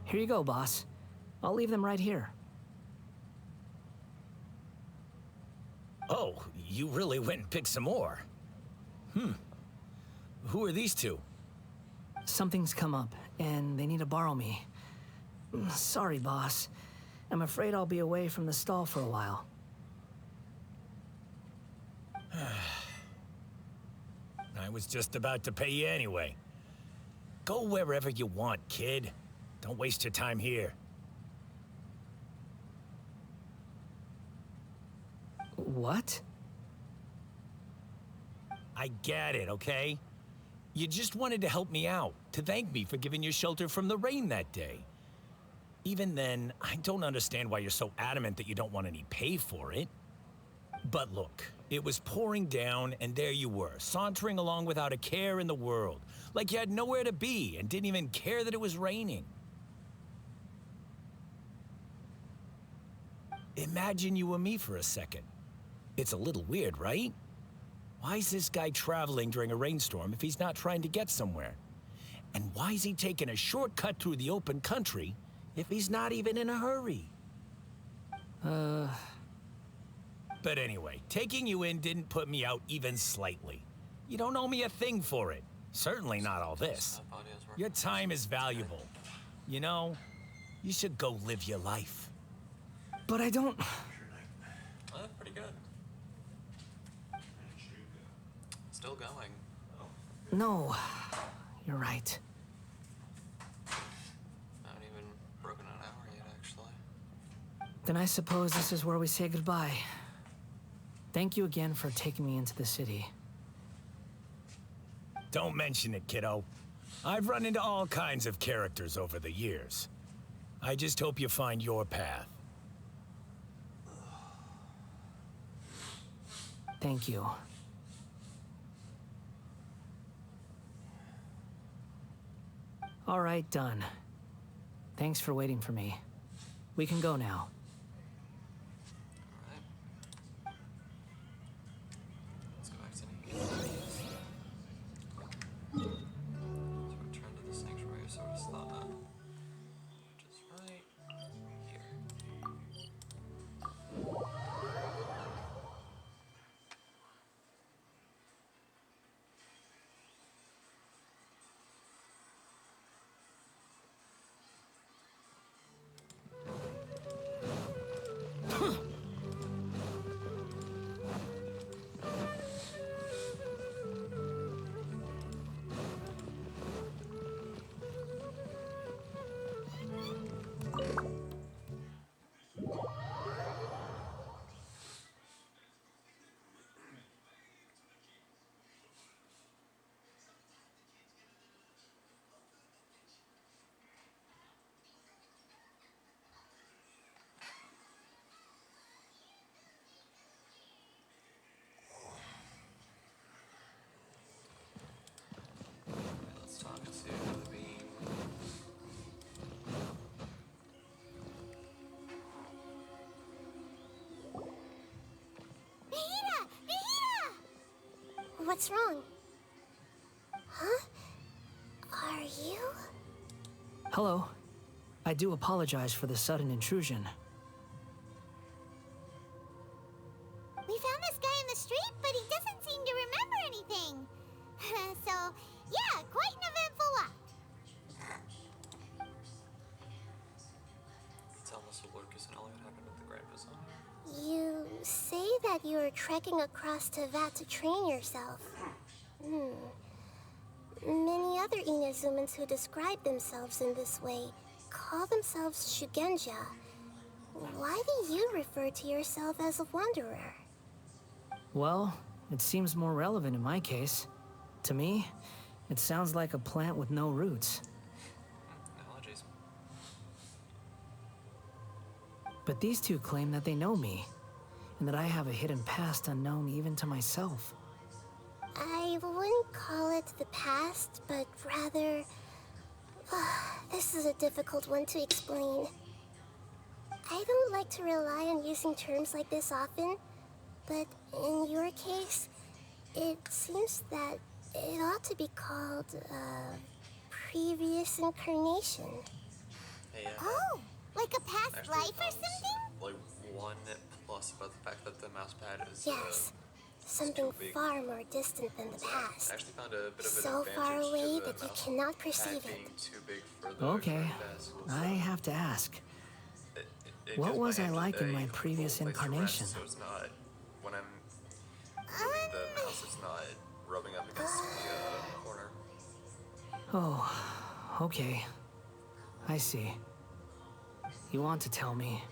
Here you go, boss. I'll leave them right here. Oh, you really went and picked some more. Who are these two? Something's come up, and they need to borrow me. Sorry, boss. I'm afraid I'll be away from the stall for a while. I was just about to pay you anyway. Go wherever you want, kid. Don't waste your time here. What? I get it, okay? You just wanted to help me out, to thank me for giving you shelter from the rain that day. Even then, I don't understand why you're so adamant that you don't want any pay for it. But look, it was pouring down, and there you were, sauntering along without a care in the world, like you had nowhere to be and didn't even care that it was raining. Imagine you were me for a second. It's a little weird, right? Why is this guy traveling during a rainstorm if he's not trying to get somewhere? And why is he taking a shortcut through the open country if he's not even in a hurry? But anyway, taking you in didn't put me out even slightly. You don't owe me a thing for it. Certainly not all this. Your time is valuable. You know, you should go live your life. But I don't... Oh, that's pretty good. Still going. No, you're right. Not even broken an hour yet, actually. Then I suppose this is where we say goodbye. Thank you again for taking me into the city. Don't mention it, kiddo. I've run into all kinds of characters over the years. I just hope you find your path. Thank you. All right, done. Thanks for waiting for me. We can go now. Alright. Let's go back to Nikki. So return to the sanctuary of Sordastana, which is right here. Let's talk to the beam. Vihita! Vihita! What's wrong? Huh? Are you? Hello. I do apologize for the sudden intrusion. We found this guy in the street, but he doesn't seem to remember anything. So, yeah, quite an eventful walk. Tell us what Lucas and Elliot happened at the Grand Bazaar. You say that you are trekking across to Vat to train yourself. Many other Inazumans who describe themselves in this way call themselves Shugenja. Why do you refer to yourself as a wanderer? Well, it seems more relevant in my case. To me, it sounds like a plant with no roots. Analogies. But these two claim that they know me, and that I have a hidden past unknown even to myself. I wouldn't call it the past, but rather... this is a difficult one to explain. I don't like to rely on using terms like this often, but in your case, it seems that it ought to be called, previous incarnation. Hey, yeah. Oh, like a past Actually, life or found something? like one plus about the fact that the mouse pad is Yes, is something too big. far more distant than the I past. actually found a bit of an So far advantage to away the that you mouse cannot pad perceive it. being too big for the Okay, current desk. I have to ask. It What gives my was I hand like in a my comfortable previous place to incarnation? rest, so it's not when I'm moving the mouse, it's not rubbing up against the corner. Oh, okay. I see. You want to tell me,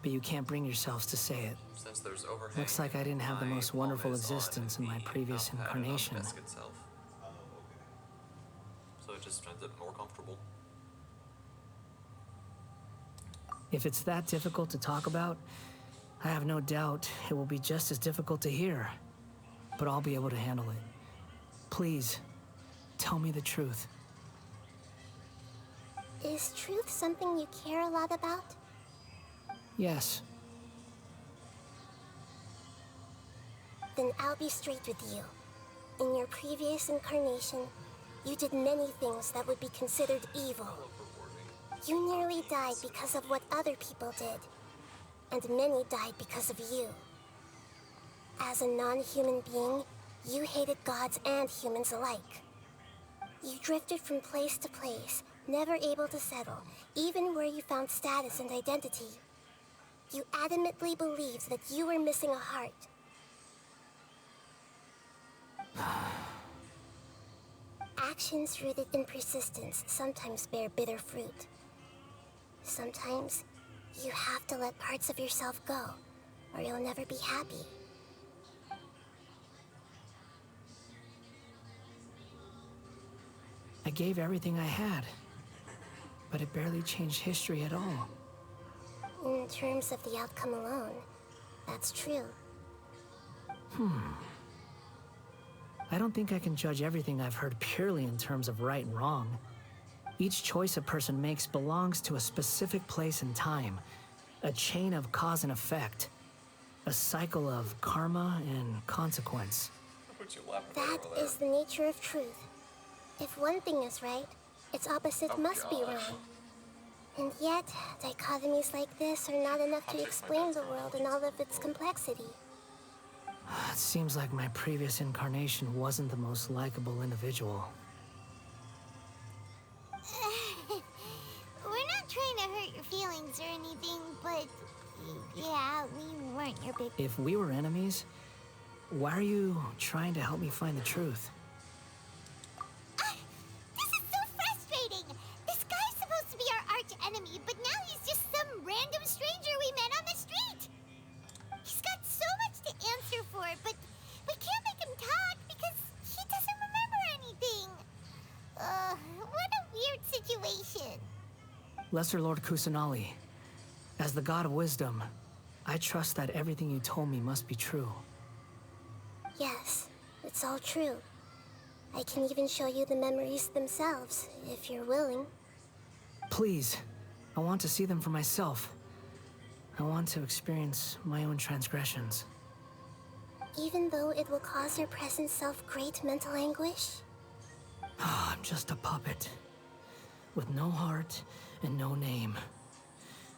but you can't bring yourselves to say it. Since there's overhang, Looks like I didn't have the my most palm wonderful is on existence in my the previous mouse pad and on the incarnation. desk itself. So it just turns it more comfortable. If it's that difficult to talk about, I have no doubt it will be just as difficult to hear. But I'll be able to handle it. Please, tell me the truth. Is truth something you care a lot about? Yes. Then I'll be straight with you. In your previous incarnation, you did many things that would be considered evil. You nearly died because of what other people did, and many died because of you. As a non-human being, you hated gods and humans alike. You drifted from place to place, never able to settle, even where you found status and identity. You adamantly believed that you were missing a heart. Actions rooted in persistence sometimes bear bitter fruit. Sometimes, you have to let parts of yourself go, or you'll never be happy. I gave everything I had, but it barely changed history at all. In terms of the outcome alone, that's true. I don't think I can judge everything I've heard purely in terms of right and wrong. Each choice a person makes belongs to a specific place and time, a chain of cause and effect, a cycle of karma and consequence. What you laughing That about over there? is the nature of truth. If one thing is right, its opposite Oh must be gosh. wrong. And yet, dichotomies like this are not enough to explain the world in all of its complexity. It seems like my previous incarnation wasn't the most likable individual. We're not trying to hurt your feelings or anything, but yeah, we weren't your big. If we were enemies, why are you trying to help me find the truth? This is so frustrating! This guy's supposed to be our arch enemy, but now he's just some random stranger we met on the street! He's got so much to answer for, but we can't make him talk because he doesn't remember anything. What a weird situation. Lesser Lord Kusanali, as the god of wisdom, I trust that everything you told me must be true. Yes, it's all true. I can even show you the memories themselves, if you're willing. Please, I want to see them for myself. I want to experience my own transgressions. Even though it will cause your present self great mental anguish? I'm just a puppet, with no heart and no name.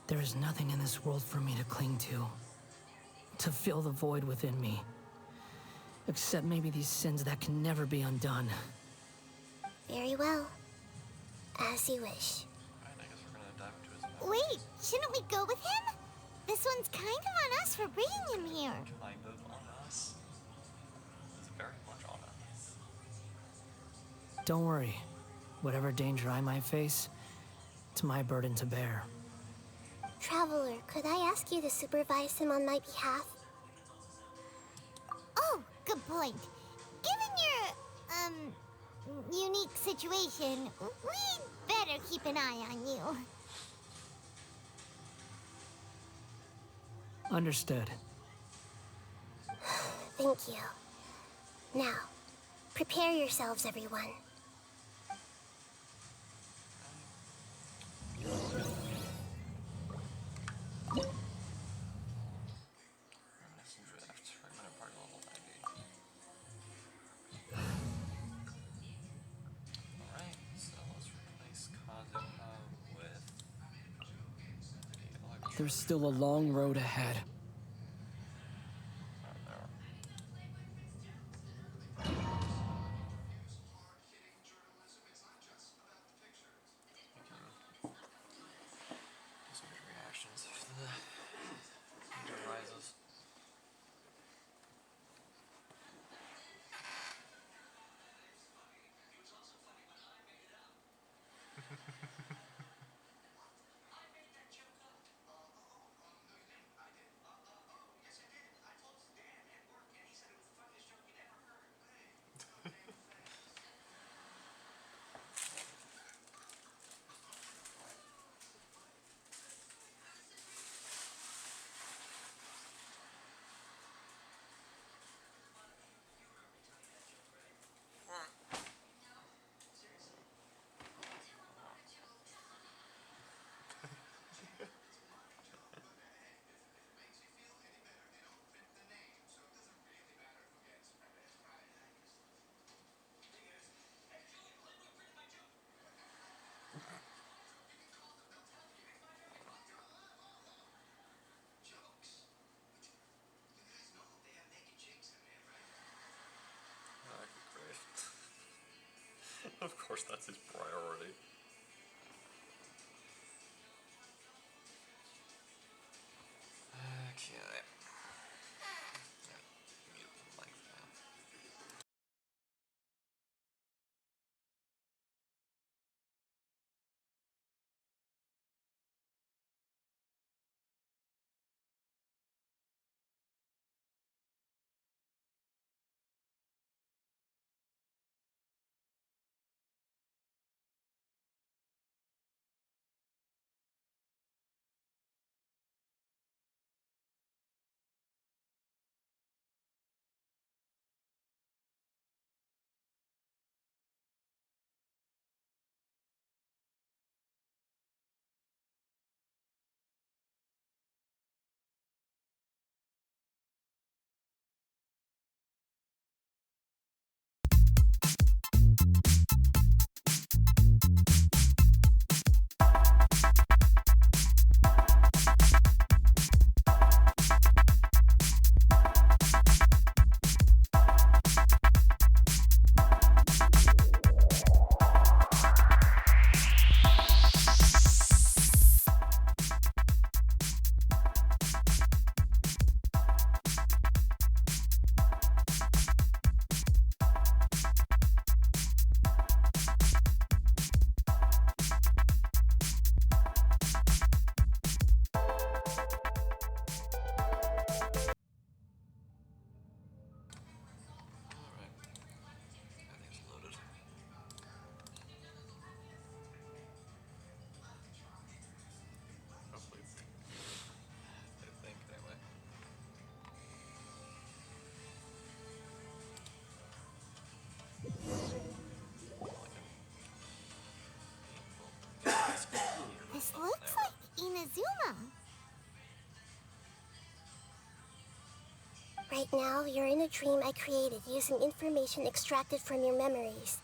There is nothing in this world for me to cling to fill the void within me. Except maybe these sins that can never be undone. Very well. As you wish. Alright, I guess we're gonna dive into his mouth. Wait, shouldn't we go with him? This one's kind of on us for bringing him here. Kind of on us. It's very much on us. Don't worry. Whatever danger I might face, it's my burden to bear. Traveler, could I ask you to supervise him on my behalf? Oh, good point. Given your, unique situation, we'd better keep an eye on you. Understood. Thank you. Now, prepare yourselves, everyone. Reminiscent draft. Fragmented party level 90. Alright, so let's replace Kazuha with There's still a long road ahead. Some good reactions after the Angel Rises. Great. Of course, that's his priority. Okay. Mute the mic for now. Everything's loaded. Hopefully it's, I think, anyway. This looks like Inazuma. Right now, you're in a dream I created using information extracted from your memories.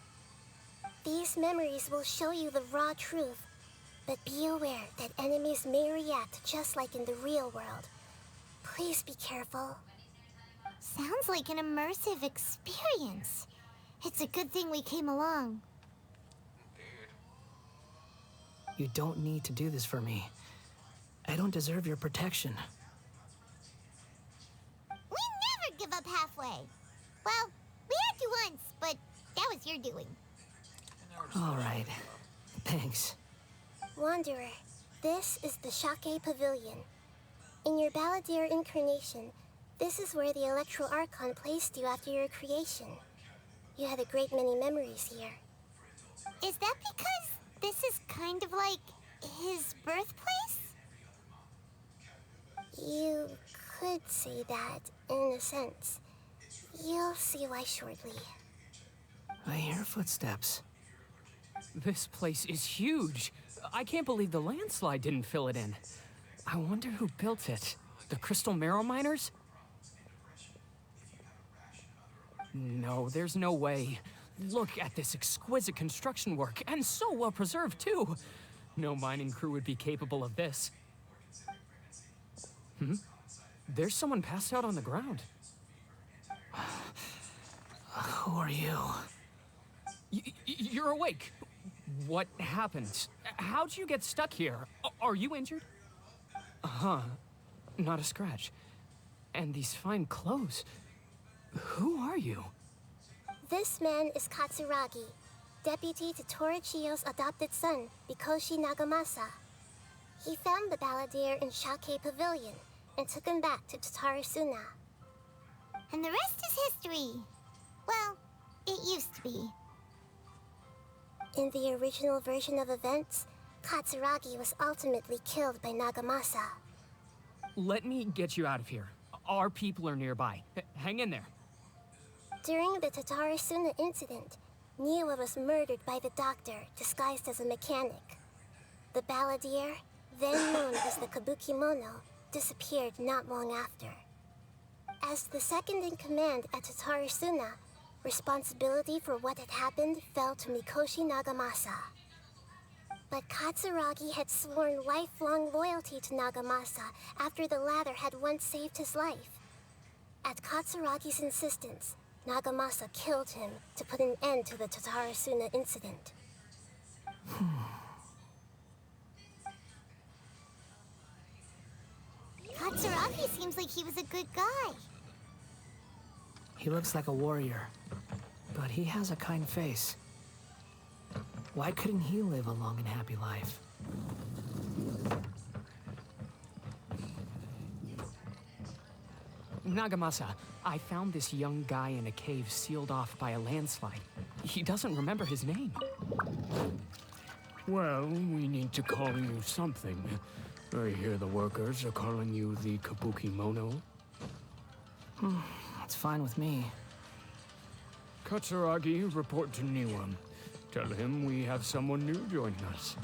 These memories will show you the raw truth, but be aware that enemies may react just like in the real world. Please be careful. Sounds like an immersive experience. It's a good thing we came along. You don't need to do this for me. I don't deserve your protection. We never give up halfway. Well, we had to once, but that was your doing. All right. Thanks. Wanderer, this is the Shake Pavilion. In your Balladeer incarnation, this is where the Electro Archon placed you after your creation. You had a great many memories here. Is that because this is kind of like his birthplace? You could say that, in a sense. You'll see why shortly. I hear footsteps. This place is huge. I can't believe the landslide didn't fill it in. I wonder who built it. The Crystal Marrow Miners? No, there's no way. Look at this exquisite construction work, and so well preserved, too. No mining crew would be capable of this. There's someone passed out on the ground. Who are you? You're awake. What happened? How'd you get stuck here? Are you injured? Huh. Not a scratch. And these fine clothes. Who are you? This man is Katsuragi, deputy to Torichiyo's adopted son, Mikoshi Nagamasa. He found the balladeer in Shake Pavilion and took him back to Tatarasuna. And the rest is history. Well, it used to be. In the original version of events, Katsuragi was ultimately killed by Nagamasa. Let me get you out of here. Our people are nearby. Hang in there. During the Tatarasuna incident, Niwa was murdered by the doctor disguised as a mechanic. The balladeer, then known as the Kabukimono, disappeared not long after. As the second in command at Tatarasuna, responsibility for what had happened fell to Mikoshi Nagamasa. But Katsuragi had sworn lifelong loyalty to Nagamasa after the latter had once saved his life. At Katsuragi's insistence, Nagamasa killed him to put an end to the Tatarasuna incident. Katsuragi seems like he was a good guy. He looks like a warrior, but he has a kind face. Why couldn't he live a long and happy life? Nagamasa, I found this young guy in a cave sealed off by a landslide. He doesn't remember his name. Well, we need to call you something. I hear the workers are calling you the Kabukimono. It's fine with me. Katsuragi, report to Niwa. Tell him we have someone new joining us.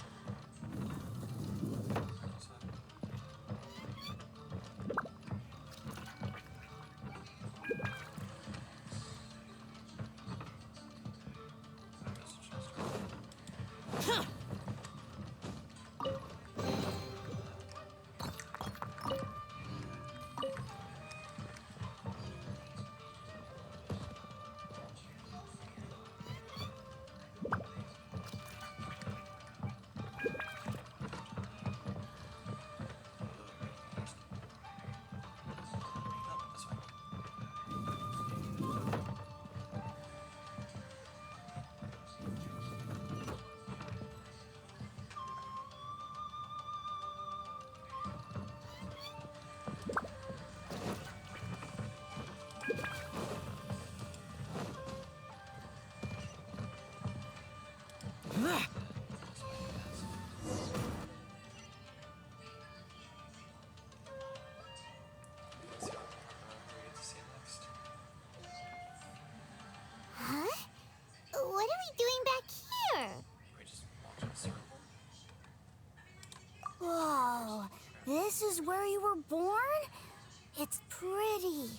Huh? What are we doing back here? We just walked in a circle. Whoa, this is where you were born? It's pretty,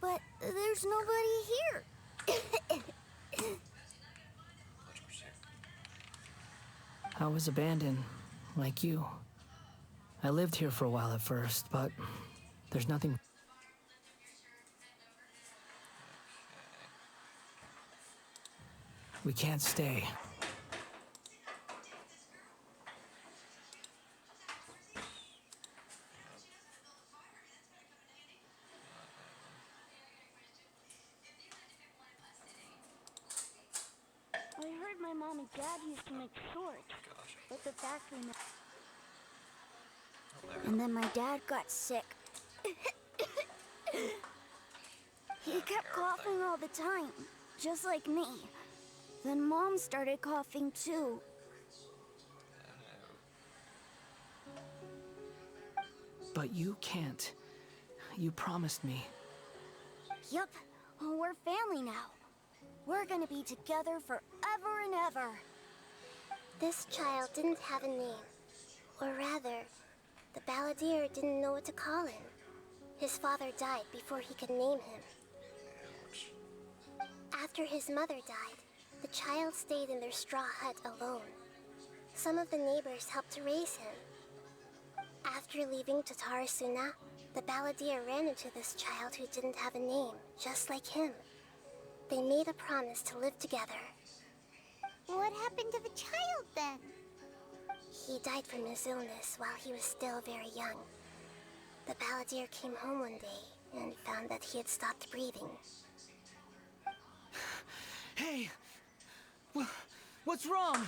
but there's nobody here. I was abandoned, like you. I lived here for a while at first, but there's nothing. We can't stay. I heard my mom and dad used to make swords, Gosh. but the factory. And then my dad got sick. He kept coughing all the time, just like me. Then Mom started coughing too. But you can't. You promised me. Yup, we're family now. We're gonna be together forever and ever. This child didn't have a name. Or rather, the balladeer didn't know what to call him. His father died before he could name him. After his mother died, the child stayed in their straw hut alone. Some of the neighbors helped to raise him. After After leaving Tatarasuna, the balladeer ran into this child who didn't have a name, just like him. They made a promise to live together. What happened to the child then? He died from his illness while he was still very young. The balladeer came home one day and found that he had stopped breathing. Hey! What's wrong?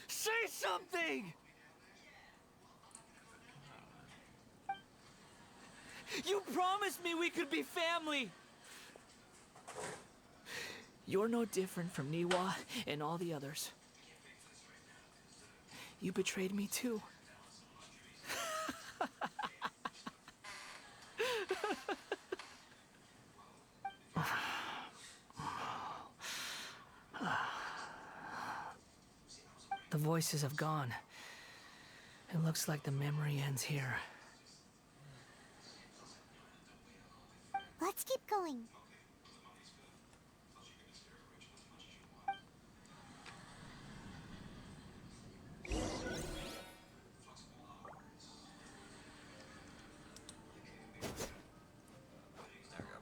Say something! You promised me we could be family! You're no different from Niwa and all the others. You betrayed me too. The voices have gone. It looks like the memory ends here. Let's keep going. There we go.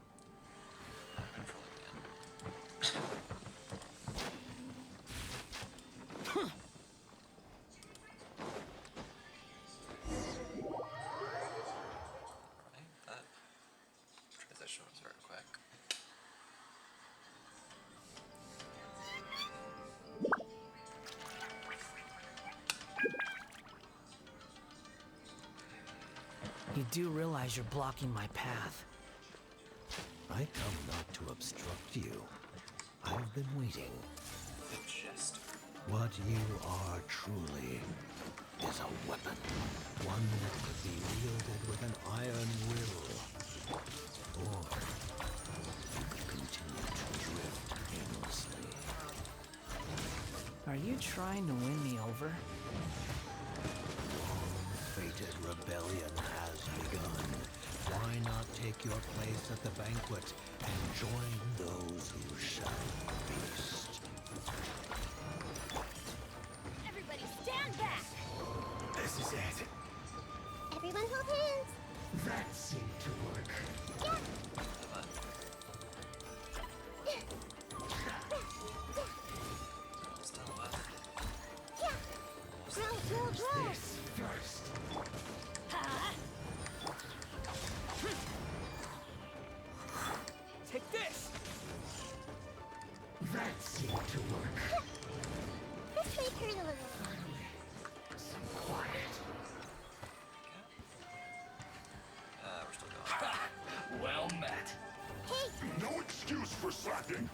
Control again. Right, that transition was very quick. You do realize you're blocking my path. I come not to obstruct you. I've been waiting. Just What you are truly is a weapon. One that could be wielded with an iron will. Or you could continue to drift aimlessly. Are you trying to win me over? Fated rebellion has begun. Why not take your place at the banquet and join those who shall feast? Everybody stand back! This is it. Everyone hold hands! That seemed to work. still left. Grow! This first. Take this! That seemed to work. This may hurt a little. Some quiet. We're still going. Well met. No excuse for slacking.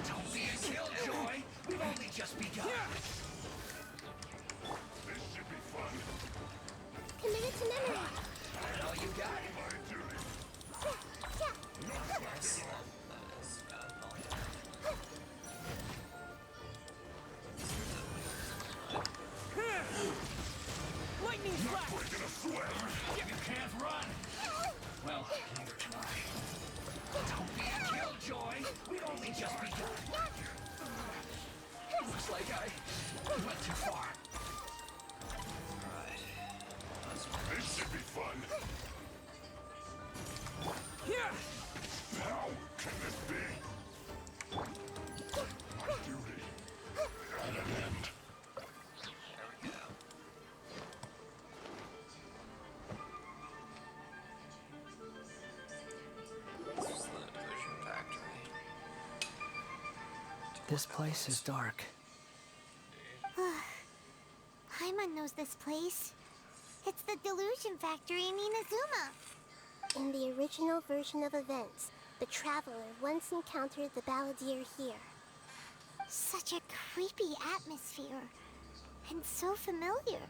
Don't be a killjoy. We've only just begun. This should be fun. Committed to memory. That all you got? My duty. Yes, that is Ollie. Lightning flash! Breaking a sweat. You can't run. Well, neither can I. Don't be a killjoy. We've only just begun. Looks like I went too far. Alright. This should be fun. Here! How can this be? My duty. At an end. There we go. This is the Delusion Factory. This place is dark. Paimon knows this place. It's the Delusion Factory in Inazuma. In the original version of events, the Traveler once encountered the balladeer here. Such a creepy atmosphere. And so familiar.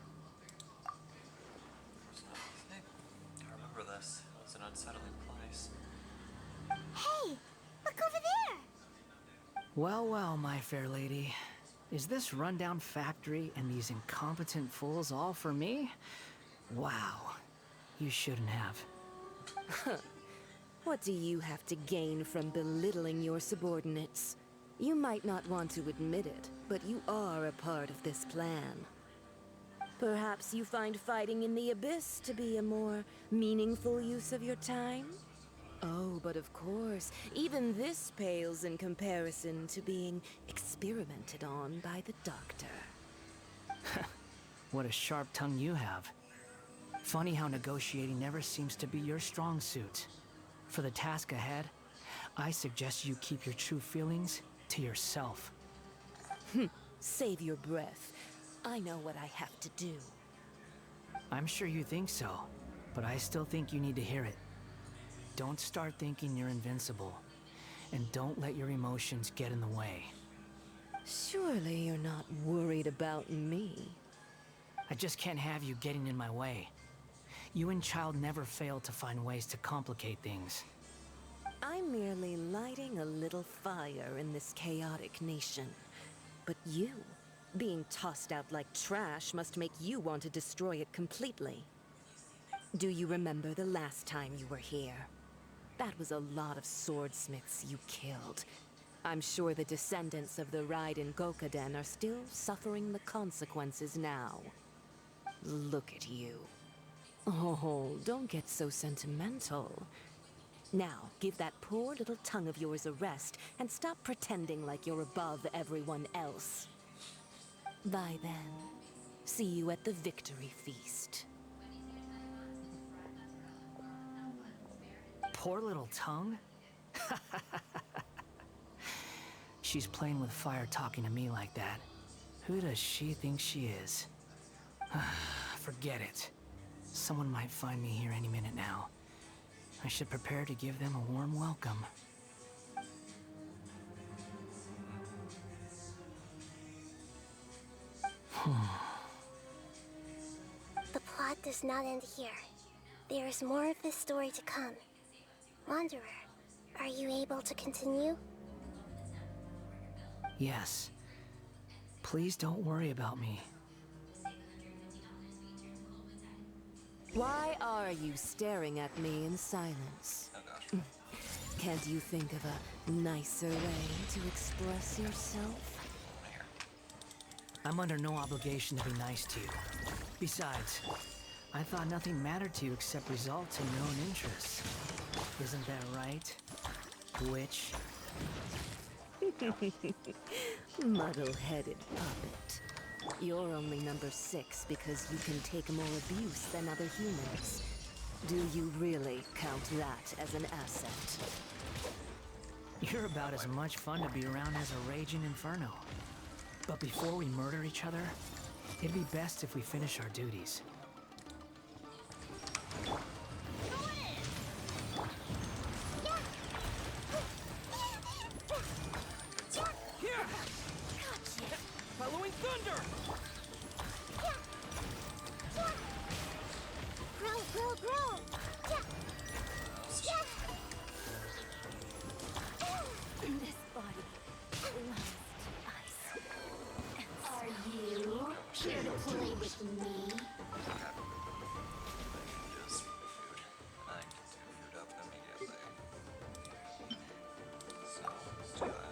I remember this. It was an unsettling place. Hey, look over there! Well, well, my fair lady. Is this rundown factory and these incompetent fools all for me? Wow. You shouldn't have. What do you have to gain from belittling your subordinates? You might not want to admit it, but you are a part of this plan. Perhaps you find fighting in the abyss to be a more meaningful use of your time? Oh, but of course, even this pales in comparison to being experimented on by the doctor. What a sharp tongue you have. Funny how negotiating never seems to be your strong suit. For the task ahead, I suggest you keep your true feelings to yourself. Save your breath. I know what I have to do. I'm sure you think so, but I still think you need to hear it. Don't start thinking you're invincible, and don't let your emotions get in the way. Surely you're not worried about me. I just can't have you getting in my way. You and Child never fail to find ways to complicate things. I'm merely lighting a little fire in this chaotic nation. But you, being tossed out like trash, must make you want to destroy it completely. Do you remember the last time you were here? That was a lot of swordsmiths you killed. I'm sure the descendants of the Raiden Gokaden are still suffering the consequences now. Look at you. Oh, don't get so sentimental. Now, give that poor little tongue of yours a rest and stop pretending like you're above everyone else. Bye then. See you at the victory feast. Poor little tongue? She's playing with fire talking to me like that. Who does she think she is? Forget it. Someone might find me here any minute now. I should prepare to give them a warm welcome. The plot does not end here. There is more of this story to come. Wanderer, are you able to continue? Yes. Please don't worry about me. Why are you staring at me in silence? Oh gosh. Can't you think of a nicer way to express yourself? I'm under no obligation to be nice to you. Besides, I thought nothing mattered to you except results and your own interests. Isn't that right, witch? Muddle-headed puppet. You're only number 6 because you can take more abuse than other humans. Do you really count that as an asset? You're about as much fun to be around as a raging inferno. But before we murder each other, it'd be best if we finish our duties. Here! Following thunder! Grow, grow, grow! This body loves ice. Are you here to play with me? Just food. And I can do food up immediately. So let's do that.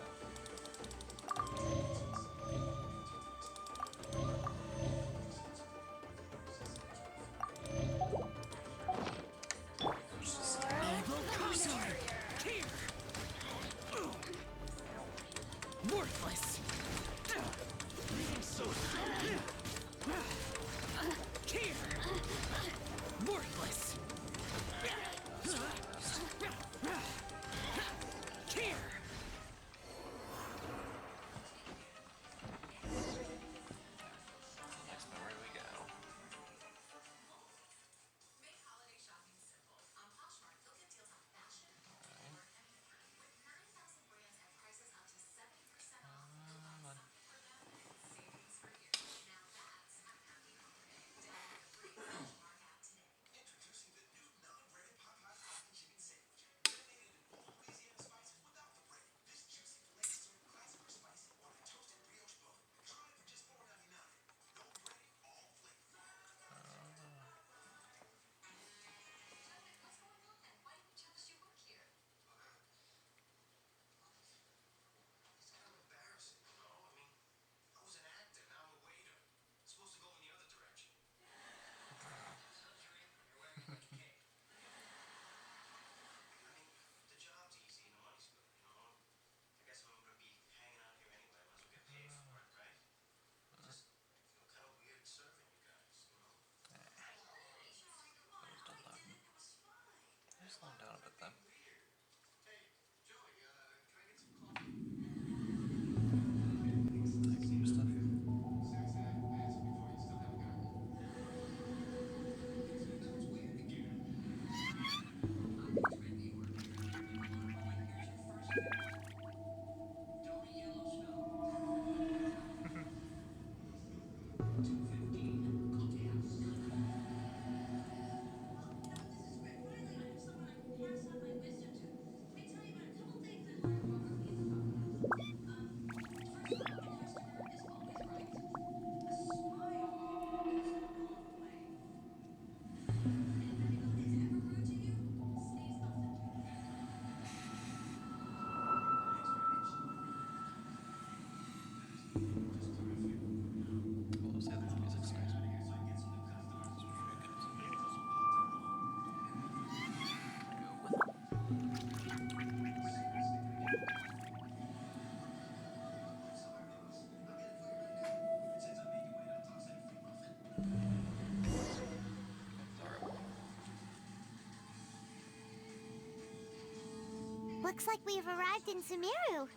Looks like we've arrived in Sumeru.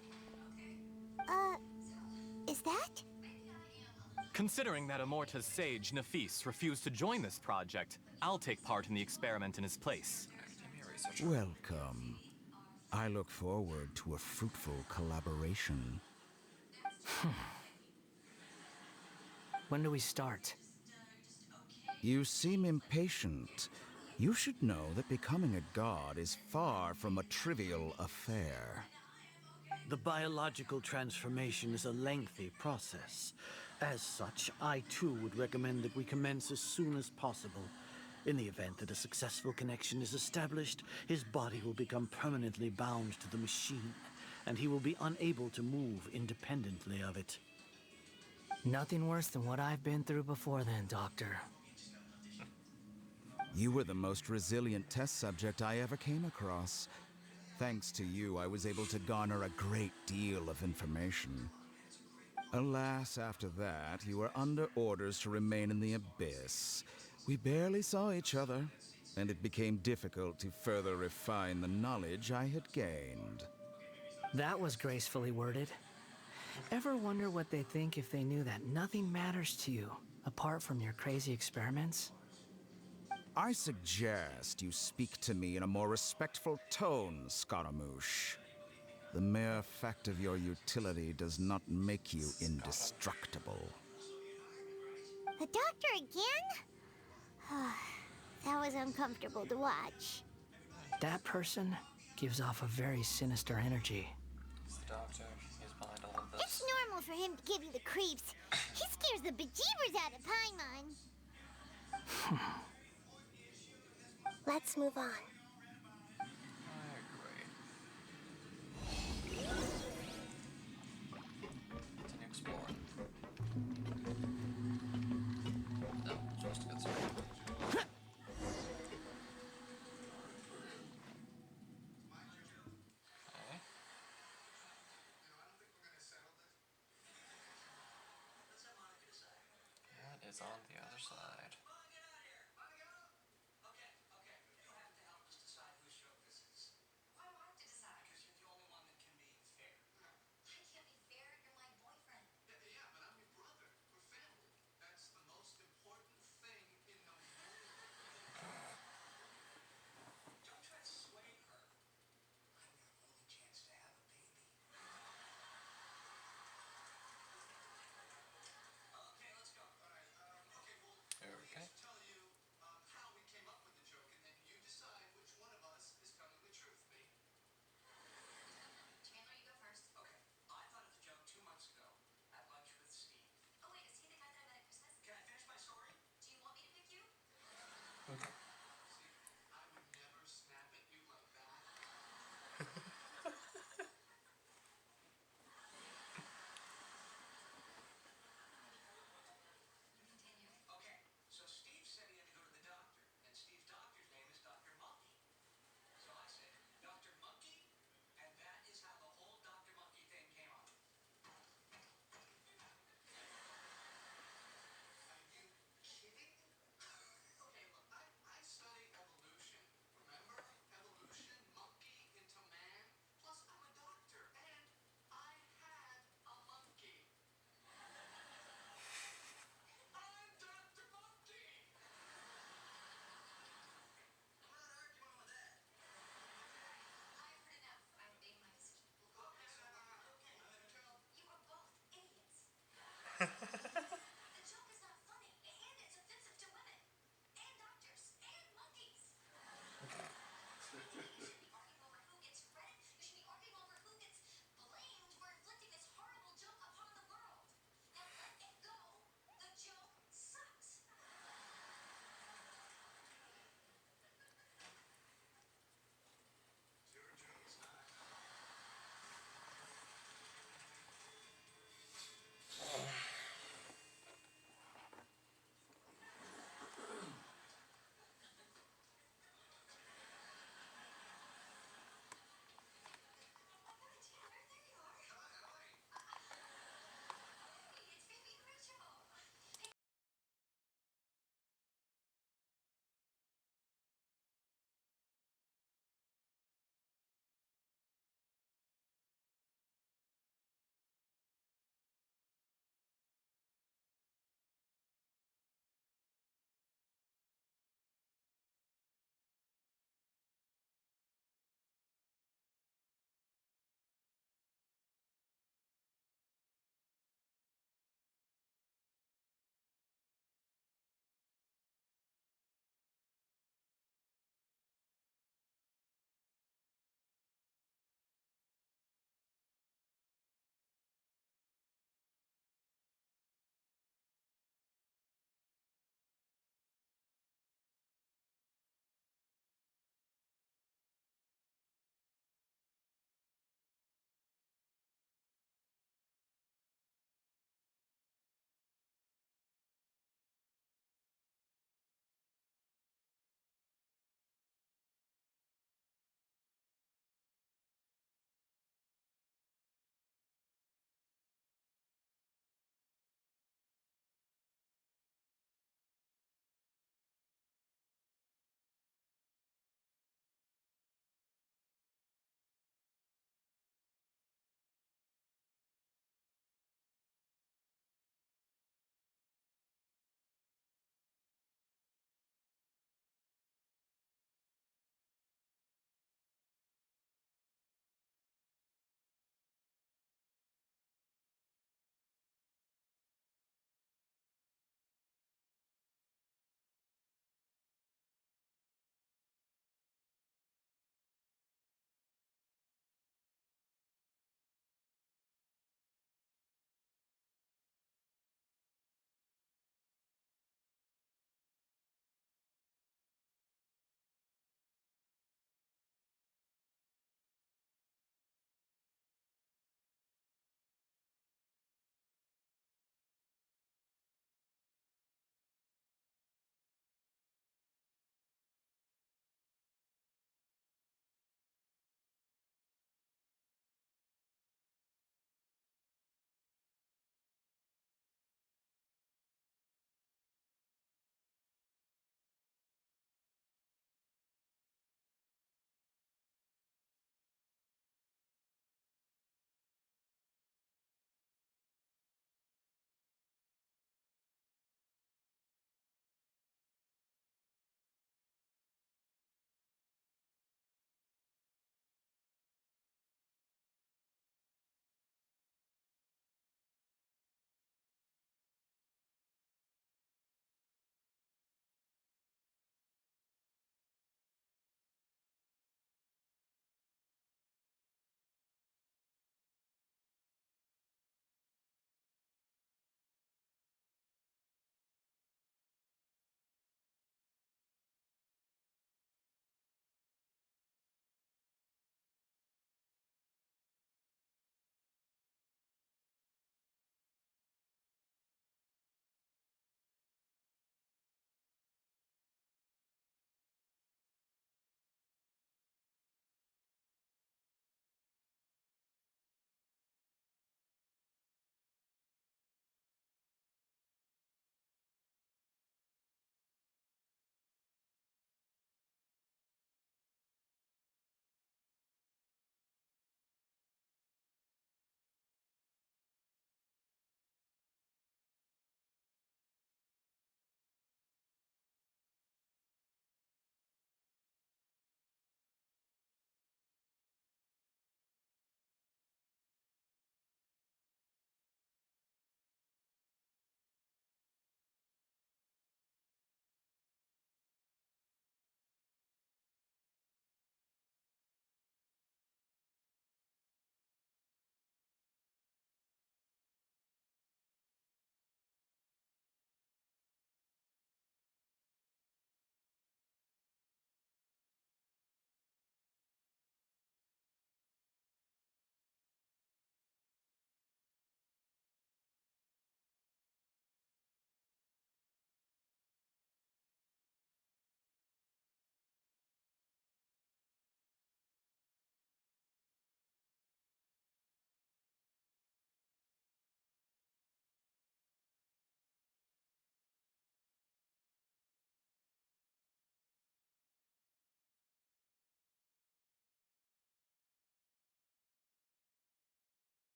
Is that? Considering that Amorta's sage, Nafis, refused to join this project, I'll take part in the experiment in his place. Welcome. I look forward to a fruitful collaboration. When do we start? You seem impatient. You should know that becoming a god is far from a trivial affair. The biological transformation is a lengthy process. As such, I too would recommend that we commence as soon as possible. In the event that a successful connection is established, his body will become permanently bound to the machine, and he will be unable to move independently of it. Nothing worse than what I've been through before then, Doctor. You were the most resilient test subject I ever came across. Thanks to you, I was able to garner a great deal of information. Alas, after that, you were under orders to remain in the abyss. We barely saw each other, and it became difficult to further refine the knowledge I had gained. That was gracefully worded. Ever wonder what they think if they knew that nothing matters to you, apart from your crazy experiments? I suggest you speak to me in a more respectful tone, Scaramouche. The mere fact of your utility does not make you indestructible. The doctor again? That was uncomfortable to watch. That person gives off a very sinister energy. It's the doctor. He's behind all of this. It's normal for him to give you the creeps. He scares the bejeebers out of Paimon. Let's move on. I agree. Continue exploring. No, supposed to get some. Okay. What is on the other side?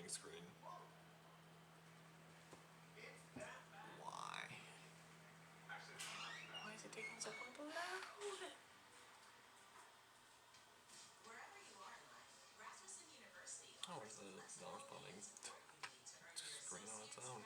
loading screen. Why? Why is it taking so long to load? Oh, where's the non-responding screen on its own?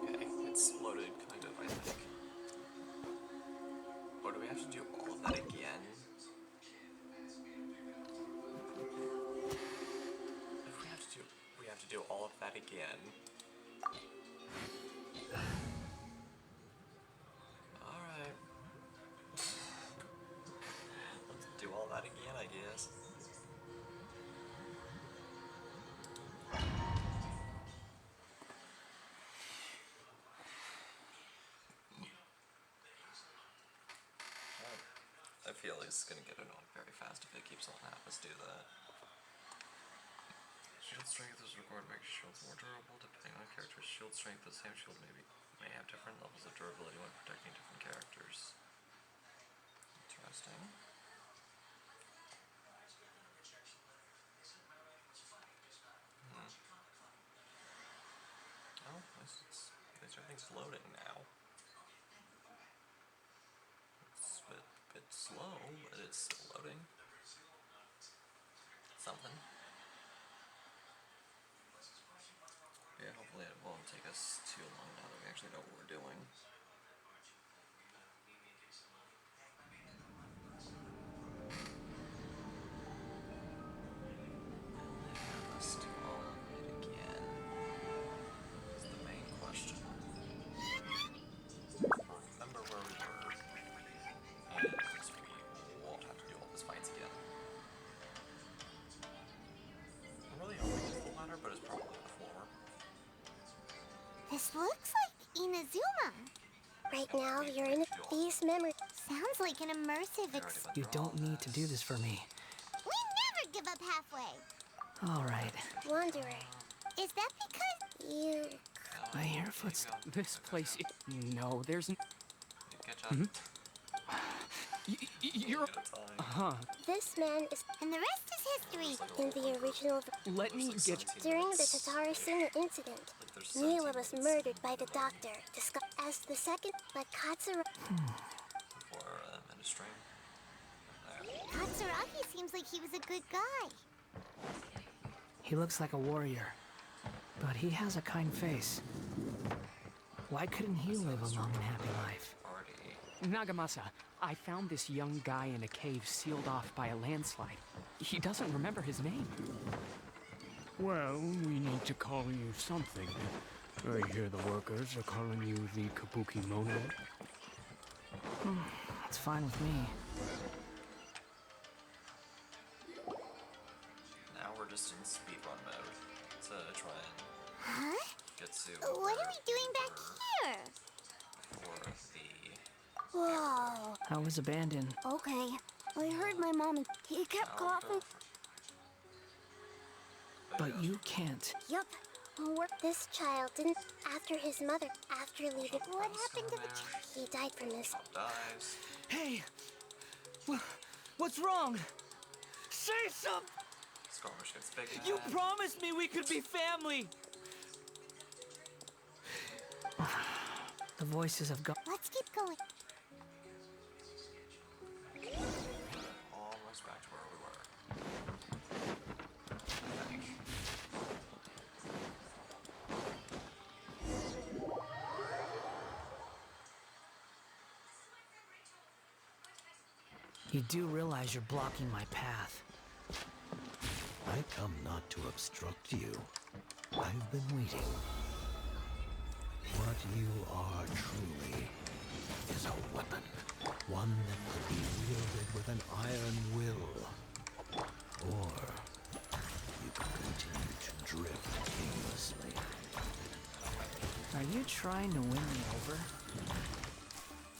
Okay, it's loaded, kind of, I think. Or do we have to do all of that again? If we have to do all of that again. Alright. Let's do all that again, I guess. I feel like it's gonna get annoying very fast if it keeps on having us do that. Shield strength is required to make shields more durable. Depending on a character's shield strength, the same shield may have different levels of durability when protecting different characters. Interesting. Oh, everything's loading now. It's a bit slow, but it's still loading. Something. Yeah, hopefully it won't take us too long now that we actually know what we're doing. Let's do all of it again. Is the main question. Remember where we were, and we won't have to do all these fights again. I'm really hoping it's the latter, but it's probably the former. This looks like Inazuma. Right now, you're in these memories. Sounds like an immersive You don't need to do this for me. We never give up halfway. All right. Wanderer, Is that because you... I hear footsteps. This place. No, there's. Good job. You're. Huh. This man is... And the rest is history. In the original... Let me get. During the Tatarasuna incident, Mila was murdered by the doctor, as the second by Katsura... For ministering. Katsuragi seems like he was a good guy. He looks like a warrior, but he has a kind face. Why couldn't he live a long and happy life? Nagamasa, I found this young guy in a cave sealed off by a landslide. He doesn't remember his name. Well, we need to call you something. I hear the workers are calling you the Kabuki Mono. It's fine with me. Now we're just in speedrun mode to try and Huh? get to What are we doing back here? for the Whoa. I was abandoned. Okay. I heard my mom. He kept coughing. But you can't. Yup. This child didn't... After his mother... After leaving... What happened to the child? He died from this... dives. Hey! What's wrong? Say something! Skirmish gets big. You promised me we could be family! The voices have gone. Let's keep going. Almost back to where we were. I think. You do realize you're blocking my path. I come not to obstruct you. I've been waiting. What you are truly is a weapon. One that could be wielded with an iron will. Or you could continue to drift aimlessly. Are you trying to win me over?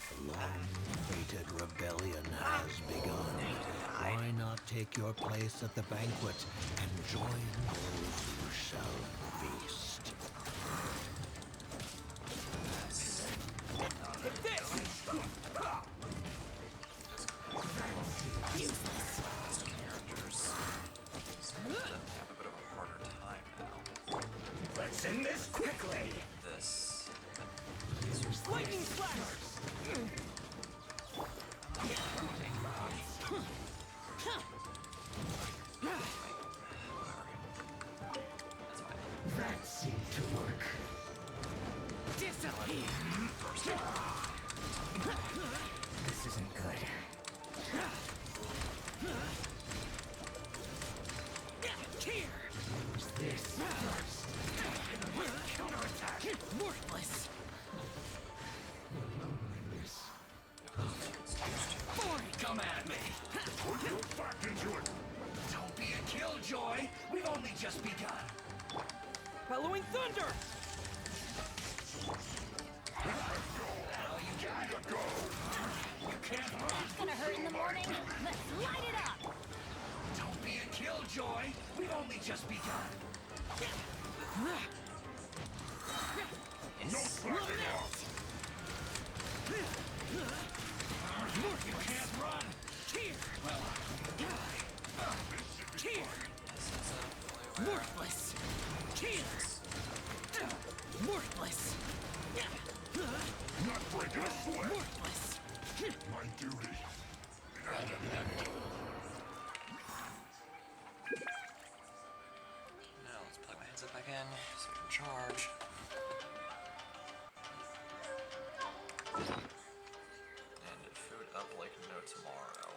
The long-fated rebellion has begun. Why not take your place at the banquet and join those who shall feast? Let's end this quickly. This. Lightning flash. That seemed to work. Disappear! This isn't good. Here! Use this first. Counterattack. Worthless! Come at me. Put your back into it. Don't be a killjoy. We've only just begun. Bellowing thunder! Now you gotta go. You can't run. That's gonna hurt in the morning. Let's light it up. Don't be a killjoy. We've only just begun. No slacking off. You can't run. Here! Well, Here! Worthless! Here! Worthless! Not breaking a sweat. Worthless! My duty at an end. Now let's plug my headset back in so we can charge. And food up like no tomorrow.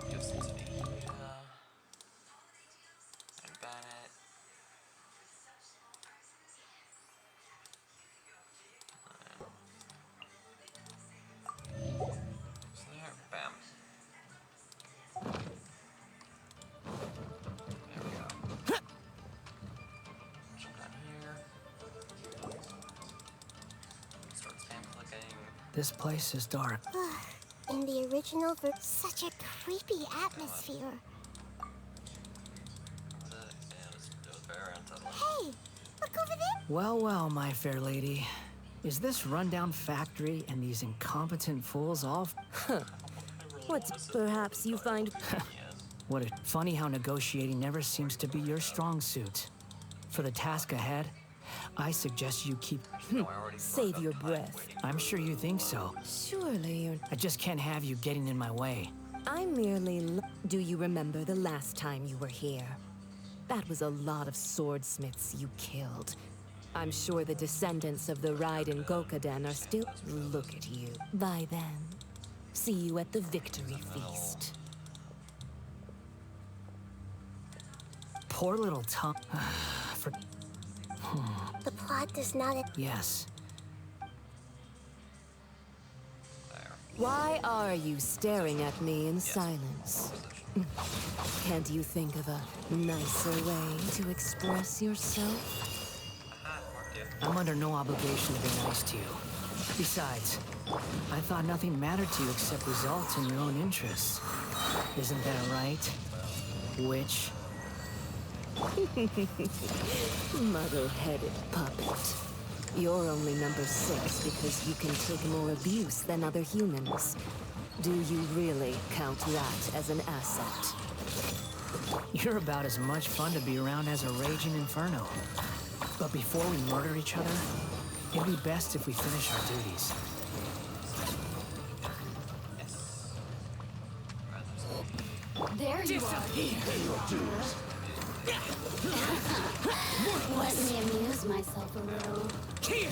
Give some to Nihida and Bennett. So there, bam. This place is dark. In the original such a creepy atmosphere. Hey, look over there. Well, well, my fair lady. Is this rundown factory and these incompetent fools all... What's perhaps you find... What a funny how negotiating never seems to be your strong suit. For the task ahead, I suggest you keep... Save your breath. I'm sure you think so. Surely you're... I just can't have you getting in my way. I merely... Do you remember the last time you were here? That was a lot of swordsmiths you killed. I'm sure the descendants of the Raiden Gokaden are still... Look at you. By then, see you at the victory feast. Poor little tongue. The plot does not... Yes. Why are you staring at me in silence? Can't you think of a nicer way to express yourself? I'm under no obligation to be nice to you. Besides, I thought nothing mattered to you except results and your own interests. Isn't that right, witch? Muddle-headed puppet. You're only number 6 because you can take more abuse than other humans. Do you really count that as an asset? You're about as much fun to be around as a raging inferno. But before we murder each other, it'd be best if we finish our duties. There you are. Pay your dues. Let me amuse myself a little. Here!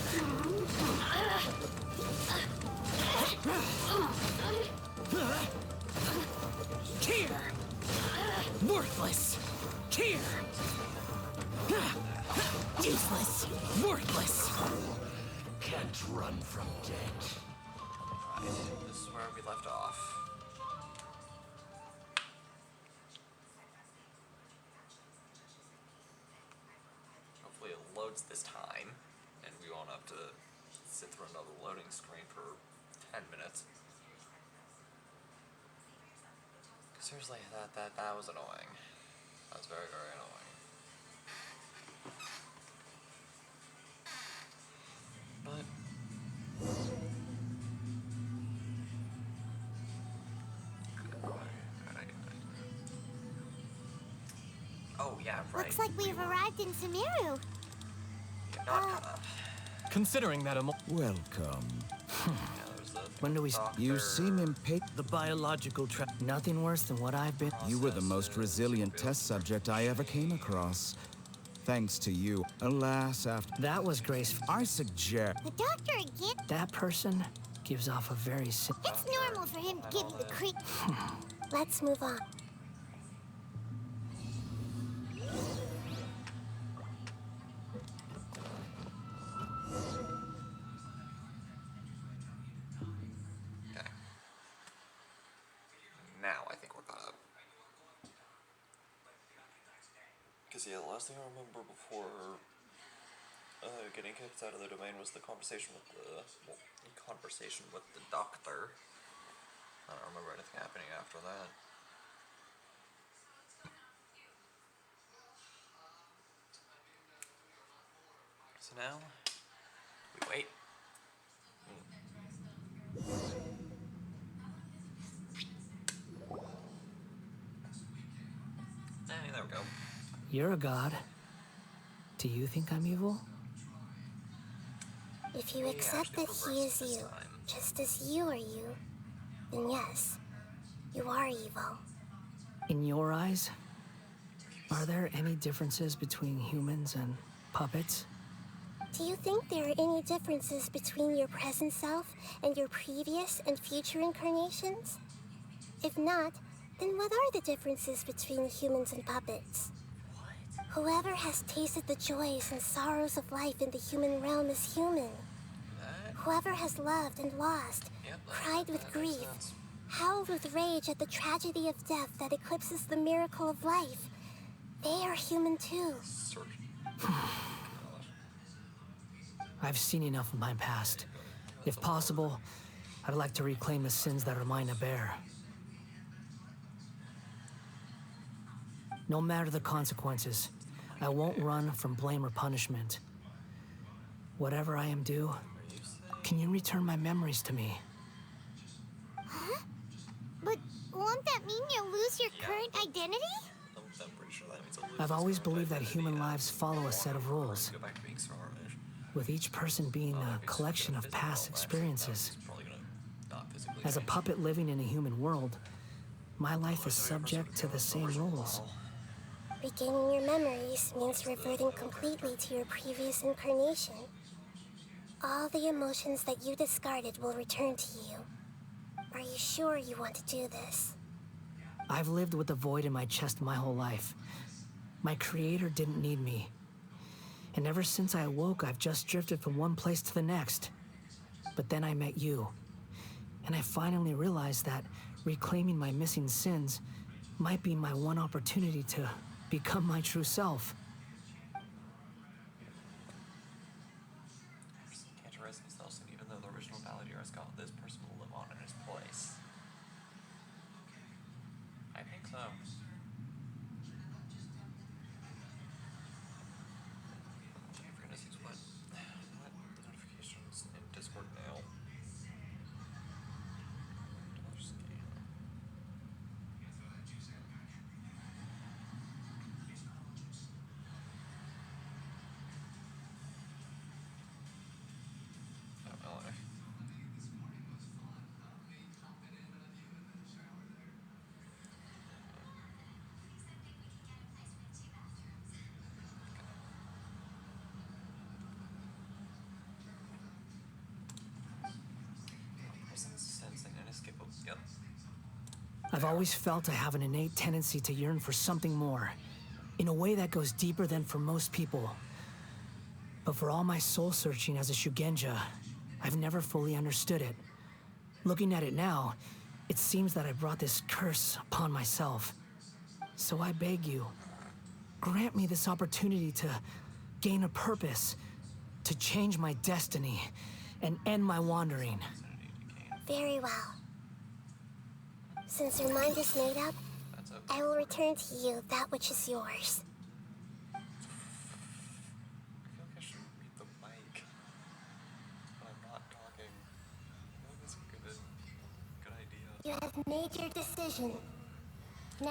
Here! Worthless! Here! Useless! Worthless! Can't run from death. Right, this is where we left off. Hopefully it loads this time, and we won't have to sit through another loading screen for 10 minutes. Seriously, that was annoying. That was very, very annoying. But oh yeah, right. Looks like we've arrived in Sumeru. Considering that Welcome. When do we... You seem impatient. The biological Nothing worse than what I've been... You were the most resilient test subject I ever came across. Thanks to you. Alas, after... That was graceful. I suggest... The doctor again? That person gives off a very... It's normal for him to give you the creep. Let's move on. Now I think we're caught up. Because yeah, the last thing I remember before getting kicked out of the domain was the conversation with the doctor. I don't remember anything happening after that. So now we wait. There we go. You're a god. Do you think I'm evil? If you accept that he is you, just as you are you, then yes, you are evil. In your eyes, are there any differences between humans and puppets? Do you think there are any differences between your present self and your previous and future incarnations? If not, then what are the differences between humans and puppets? Whoever has tasted the joys and sorrows of life in the human realm is human. Whoever has loved and lost, cried with grief, howled with rage at the tragedy of death that eclipses the miracle of life, they are human too. I've seen enough of my past. If possible, I'd like to reclaim the sins that are mine to bear. No matter the consequences, I won't run from blame or punishment. Whatever I am due, can you return my memories to me? Huh? But won't that mean you'll lose your current identity? I'm pretty sure that means I'll lose I've this always current believed that identity human and lives follow a set of rules, go back to being Swarmish. with each person being a collection of past experiences. As a puppet living in a human world, my life is subject to the same rules. Regaining your memories means reverting completely to your previous incarnation. All the emotions that you discarded will return to you. Are you sure you want to do this? I've lived with a void in my chest my whole life. My creator didn't need me. And ever since I awoke, I've just drifted from one place to the next. But then I met you. And I finally realized that reclaiming my missing sins might be my one opportunity to become my true self. Can't erase themselves, and even though the original Balladier has got this person will live on in his place. I think so. For goodness sakes, what notifications in Discord now? Yep. I've always felt I have an innate tendency to yearn for something more, in a way that goes deeper than for most people. But for all my soul searching as a Shugenja, I've never fully understood it. Looking at it now, it seems that I brought this curse upon myself. So I beg you, grant me this opportunity to gain a purpose, to change my destiny, and end my wandering. Very well. Since your mind is made up, I will return to you that which is yours. I feel like I should read the mic, but I'm not talking. I feel like that's a good idea. You have made your decision. Now,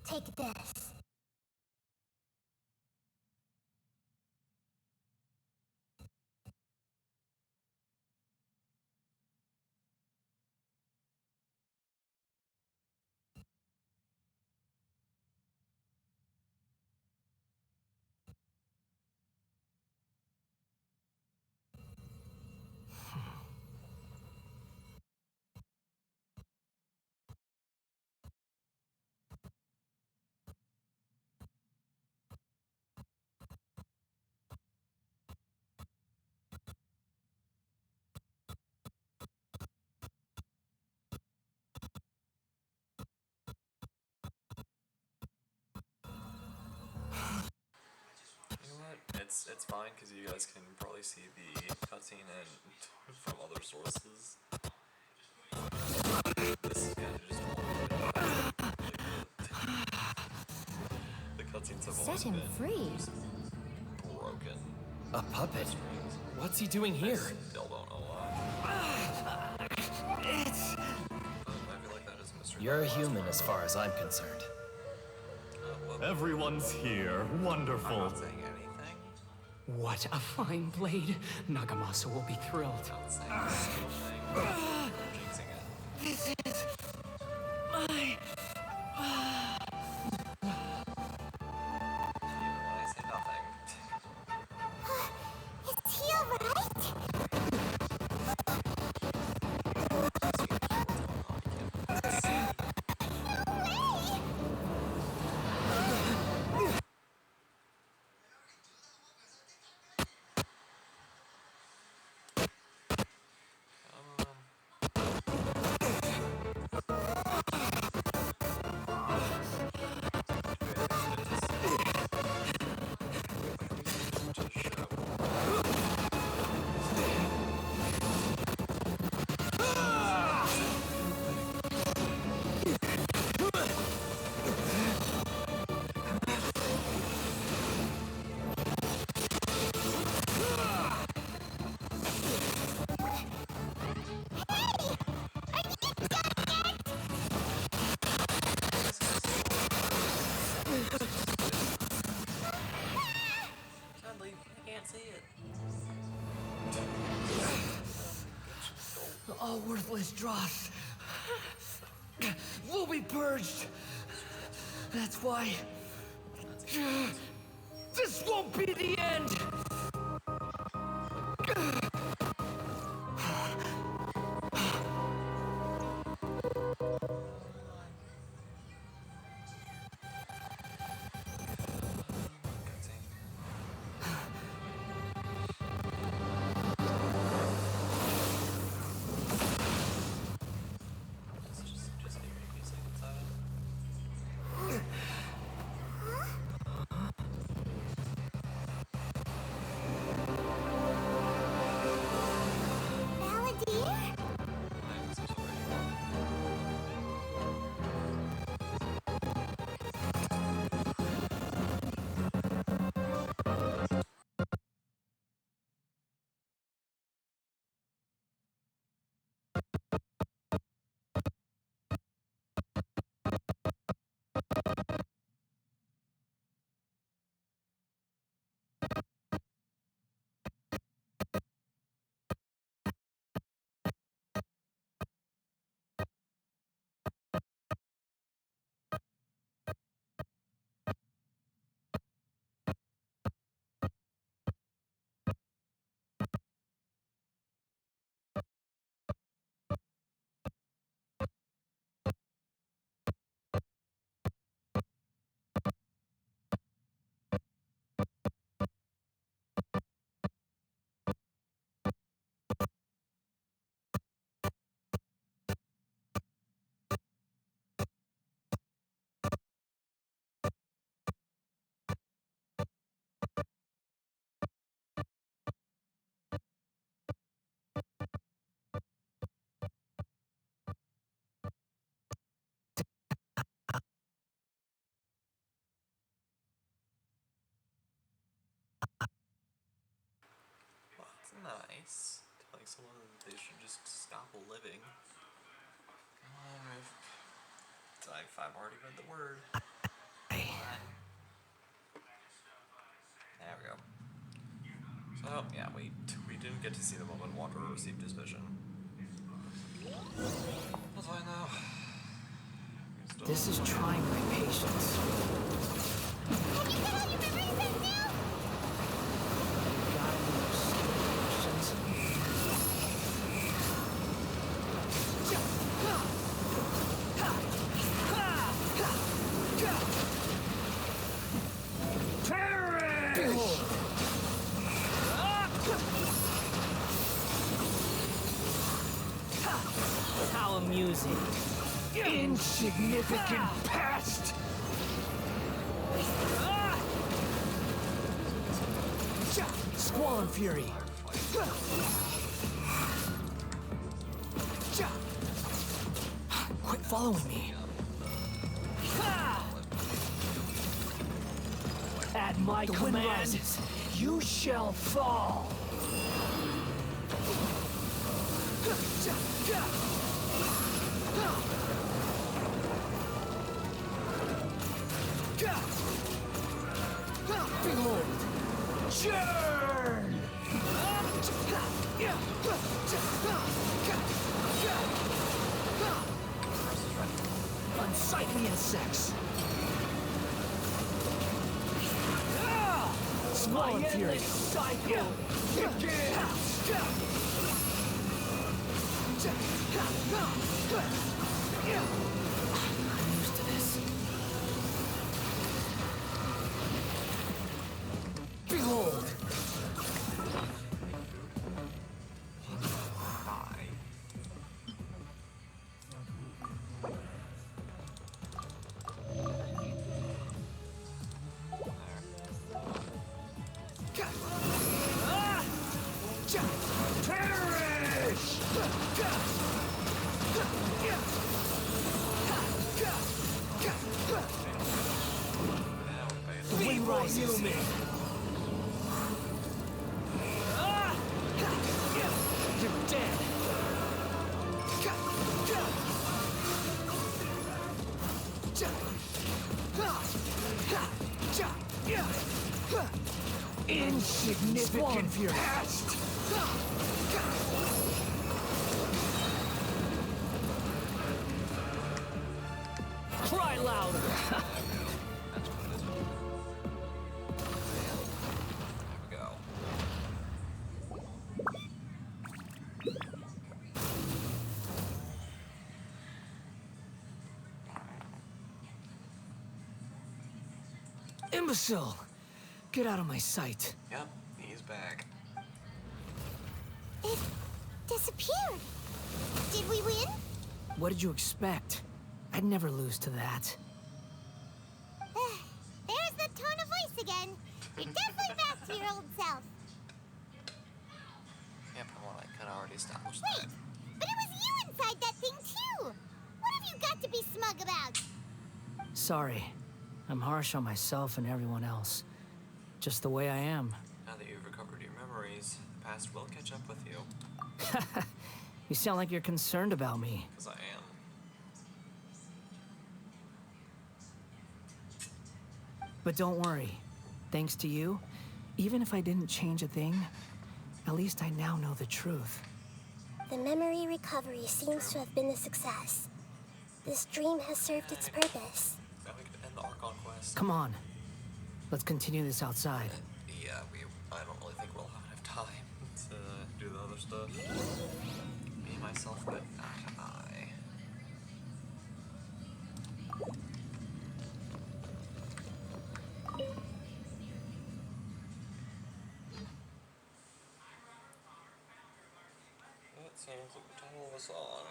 take this. You know what? It's fine because you guys can probably see the cutscene and from other sources. This is kind of just the cutscenes have always Set him been free. broken. A puppet? What's he doing here? I still don't know why. I feel like that is a mystery. You're a human as far as I'm concerned. Everyone's here. Wonderful. I'm not saying anything. What a fine blade. Nagamasa will be thrilled. This is my... I say nothing. Is he alright? Come on. Sadly, I can't see it. All worthless dross will be purged. That's why this won't be the end. Just eerie music inside it. Balladeer? I'm so sorry. Well, that's nice. Telling someone they should just stop living. I've already read the word. There we go. So, yeah, we didn't get to see the moment Wanderer received his vision. That's fine though. This is trying my patience. Have you got all your memories back now? Got any questions? Behold! How amusing. Insignificant pest! Squall and Fury! Quit following me! At my command, you shall fall! Behold! Churn! Unsightly insects! Small and Fury! Cycle! I'm used to this. Behold! Perish! The wind rises. You're dead. Insignificant pest! Cry louder! There we go. Imbecile! Get out of my sight. Yep, he's back. It disappeared. Did we win? What did you expect? I'd never lose to that. There's the tone of voice again. You're definitely back to your old self. Yep, well, I could already establish Wait, that. but it was you inside that thing too. What have you got to be smug about? Sorry. I'm harsh on myself and everyone else. Just the way I am. Now that you've recovered your memories, the past will catch up with you. You sound like you're concerned about me. Because I am. But don't worry. Thanks to you, even if I didn't change a thing, at least I now know the truth. The memory recovery seems to have been a success. This dream has served its purpose. Now we can end the Archon quest. Come on. Let's continue this outside. Yeah, I don't really think we'll have enough time to do the other stuff. Me, myself, but not I. That seems like the title of a song.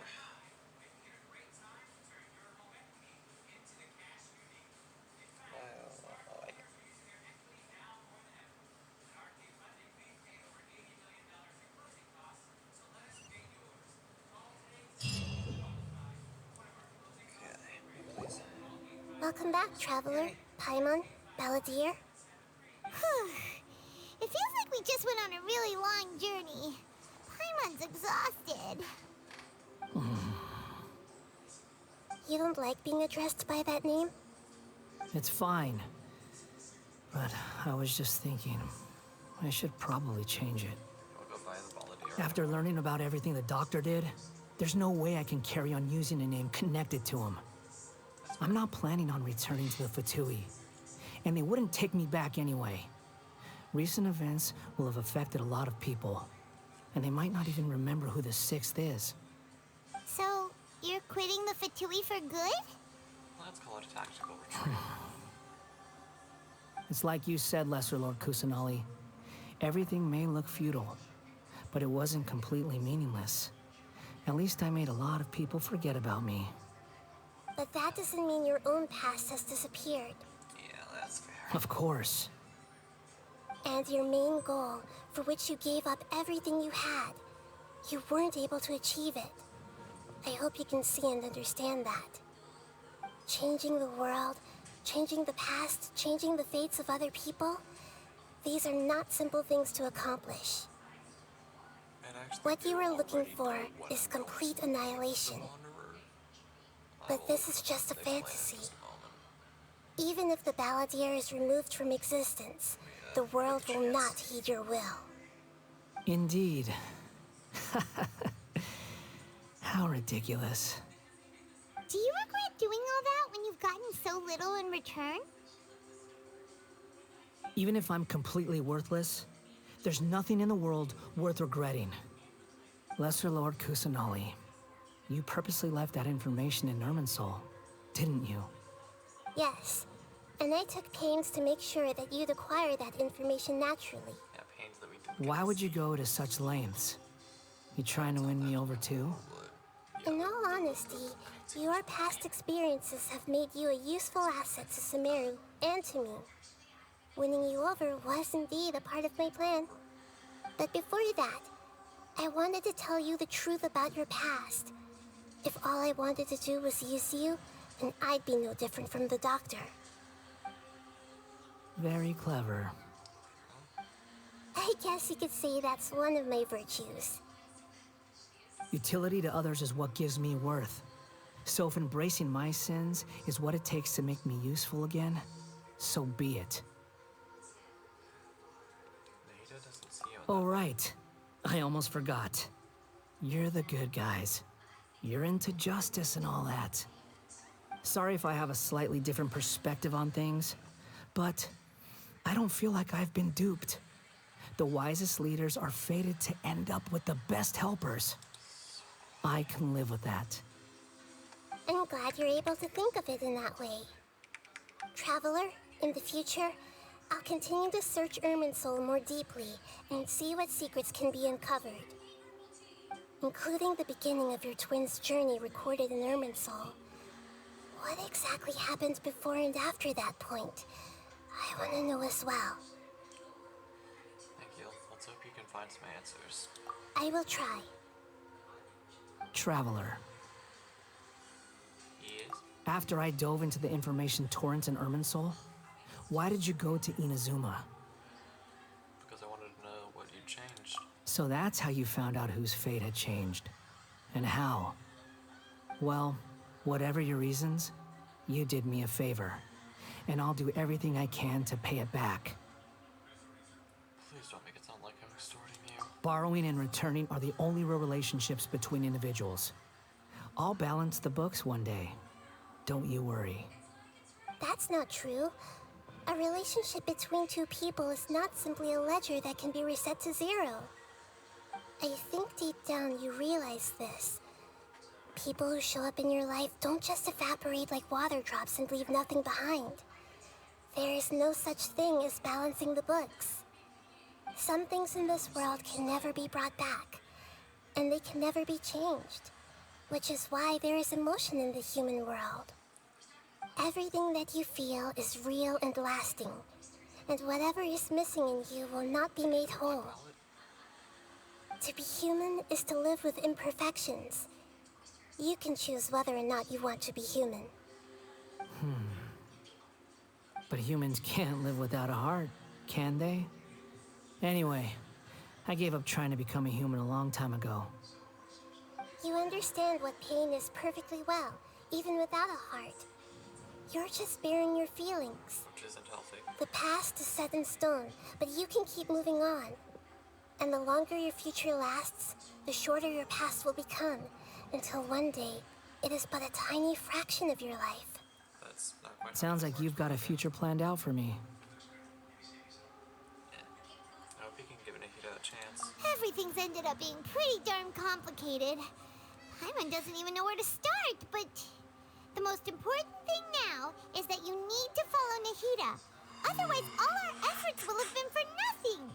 I like it. Okay, please. Welcome back, traveler. Paimon, Balladeer. It feels like we just went on a really long journey. Paimon's exhausted. You don't like being addressed by that name? It's fine. But I was just thinking, I should probably change it. We'll go by the Balladeer. After learning about everything the doctor did, there's no way I can carry on using a name connected to him. I'm not planning on returning to the Fatui, and they wouldn't take me back anyway. Recent events will have affected a lot of people, and they might not even remember who the Sixth is. So, you're quitting the Fatui for good? Let's call it a tactical retreat. It's like you said, Lesser Lord Kusanali. Everything may look futile, but it wasn't completely meaningless. At least I made a lot of people forget about me. But that doesn't mean your own past has disappeared. Yeah, that's fair. Of course. And your main goal, for which you gave up everything you had, you weren't able to achieve it. I hope you can see and understand that. Changing the world, changing the past, changing the fates of other people, these are not simple things to accomplish. What you were looking for is complete annihilation. But this is just a fantasy. Even if the Balladeer is removed from existence, the world will not heed your will. Indeed. How ridiculous. Do you regret doing all that when you've gotten so little in return? Even if I'm completely worthless, there's nothing in the world worth regretting. Lesser Lord Kusanali, you purposely left that information in Irminsul, didn't you? Yes, and I took pains to make sure that you'd acquire that information naturally. Yeah, pains that we didn't. Why would you go to such lengths? You trying to win me over too? In all honesty, your past experiences have made you a useful asset to Sumeru and to me. Winning you over was indeed a part of my plan. But before that, I wanted to tell you the truth about your past. If all I wanted to do was use you, then I'd be no different from the doctor. Very clever. I guess you could say that's one of my virtues. Utility to others is what gives me worth. So if embracing my sins is what it takes to make me useful again, so be it. Oh, right. I almost forgot. You're the good guys. You're into justice and all that. Sorry if I have a slightly different perspective on things, but I don't feel like I've been duped. The wisest leaders are fated to end up with the best helpers. I can live with that. I'm glad you're able to think of it in that way. Traveler, in the future, I'll continue to search Irminsul more deeply and see what secrets can be uncovered. Including the beginning of your twins' journey recorded in Irminsul. What exactly happened before and after that point? I want to know as well. Thank you. Let's hope you can find some answers. I will try. Traveler. Yes? After I dove into the information torrents in Irminsul, why did you go to Inazuma? Because I wanted to know what you changed. So that's how you found out whose fate had changed. And how. Well, whatever your reasons, you did me a favor. And I'll do everything I can to pay it back. Please don't make it sound like I'm extorting you. Borrowing and returning are the only real relationships between individuals. I'll balance the books one day. Don't you worry. That's not true. A relationship between two people is not simply a ledger that can be reset to zero. I think deep down you realize this. People who show up in your life don't just evaporate like water drops and leave nothing behind. There is no such thing as balancing the books. Some things in this world can never be brought back, and they can never be changed, which is why there is emotion in the human world. Everything that you feel is real and lasting, and whatever is missing in you will not be made whole. To be human is to live with imperfections. You can choose whether or not you want to be human. But humans can't live without a heart, can they? Anyway, I gave up trying to become a human a long time ago. You understand what pain is perfectly well, even without a heart. You're just bearing your feelings. Which isn't healthy. The past is set in stone, but you can keep moving on. And the longer your future lasts, the shorter your past will become, until one day, it is but a tiny fraction of your life. That's not quite. Sounds like you've got a future planned out for me. I hope you can give Nahida a chance. Everything's ended up being pretty darn complicated. Paimon doesn't even know where to start, but the most important thing now is that you need to follow Nahida. Otherwise, all our efforts will have been for nothing.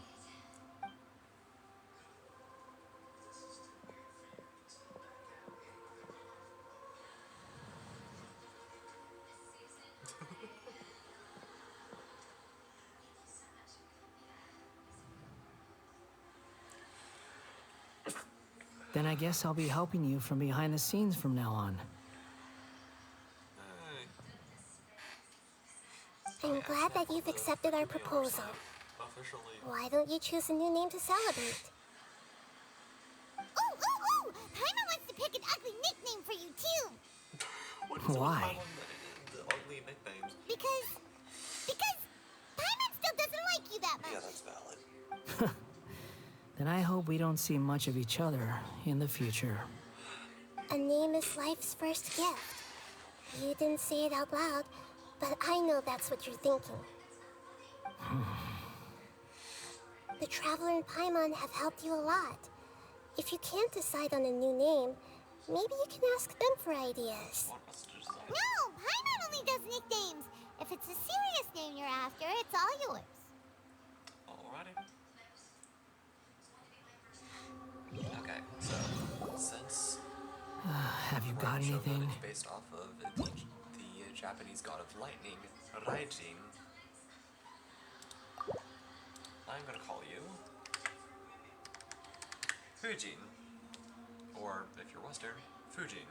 Then I guess I'll be helping you from behind the scenes from now on. I'm glad that you've accepted our proposal. Officially. Why don't you choose a new name to celebrate? Ooh! Paimon wants to pick an ugly nickname for you, too. Why? The ugly nicknames. Because Paimon still doesn't like you that much. Yeah, that's valid. Then I hope we don't see much of each other in the future. A name is life's first gift. You didn't say it out loud, but I know that's what you're thinking. The Traveler and Paimon have helped you a lot. If you can't decide on a new name, maybe you can ask them for ideas. No, Paimon only does nicknames. If it's a serious name you're after, it's all yours. Alrighty. Okay, so since Have you got anything? is based off of the Japanese god of lightning, Raijin, I'm gonna call you Fujin, or if you're Western, Fujin,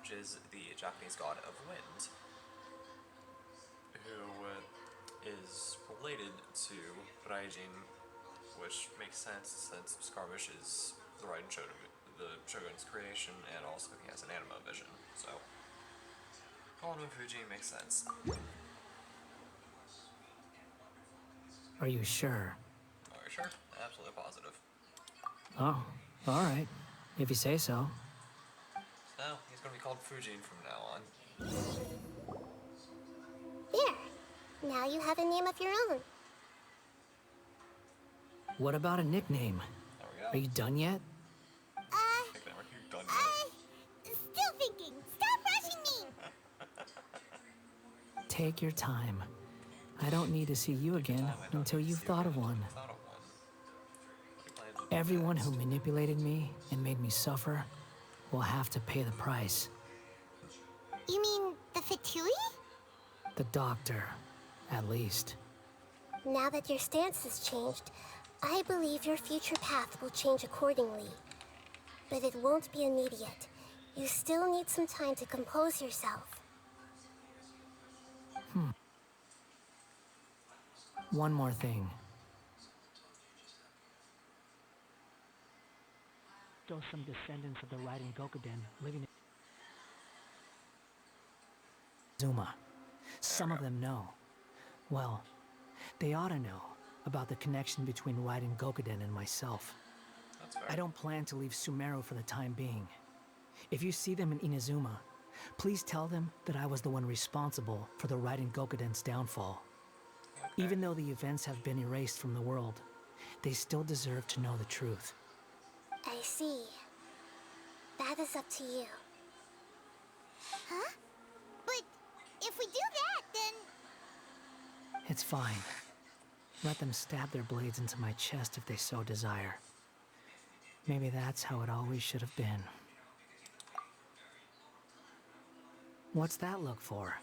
which is the Japanese god of wind, who is related to Raijin, which makes sense since Skirmish is the Raiden Shogun's creation, and also he has an anima vision, so calling him Fuji makes sense. Are you sure? Are you sure? Absolutely positive. Oh, alright. If you say so. So he's gonna be called Fujin from now on. There. Now you have a name of your own. What about a nickname? There we go. Are you done yet? Nickname, are you done yet? Still thinking. Stop rushing me. Take your time. I don't need to see you again until you've thought of one. Everyone who manipulated me and made me suffer will have to pay the price. You mean the Fatui? The doctor, at least. Now that your stance has changed, I believe your future path will change accordingly. But it won't be immediate. You still need some time to compose yourself. One more thing. Still some descendants of the Raiden Gokuden living in Zuma. Some of them know. Well, they ought to know about the connection between Raiden Gokuden and myself. I don't plan to leave Sumeru for the time being. If you see them in Inazuma, please tell them that I was the one responsible for the Raiden Gokuden's downfall. Even though the events have been erased from the world, they still deserve to know the truth. I see. That is up to you. Huh? But if we do that, then... It's fine. Let them stab their blades into my chest if they so desire. Maybe that's how it always should have been. What's that look for?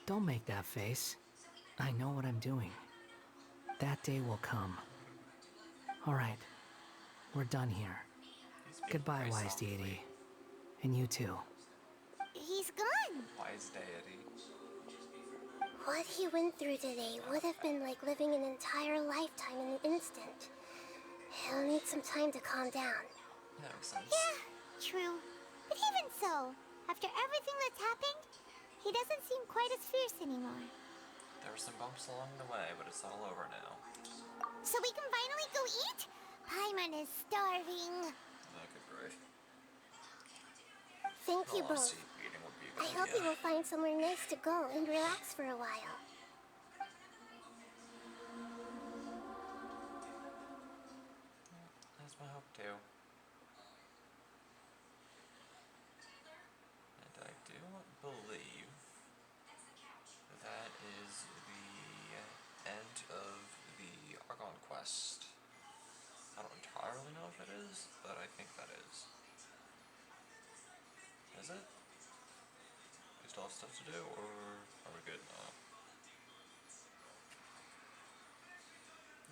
Don't make that face. I know what I'm doing. That day will come. All right. We're done here. Goodbye, wise deity. And you too. He's gone. Wise deity. What he went through today would have been like living an entire lifetime in an instant. He'll need some time to calm down. That makes sense. Yeah, true. But even so, after everything that's happened, he doesn't seem quite as fierce anymore. There were some bumps along the way, but it's all over now. So we can finally go eat? Paimon is starving. Oh, good grief. Thank you both. Honestly, eating would be a I good hope you idea. will find somewhere nice to go and relax for a while. That's my hope too. And I do believe that is the end of the Argon quest. I don't entirely know if it is, but I think that is. Is it? We still have stuff to do, or are we good now?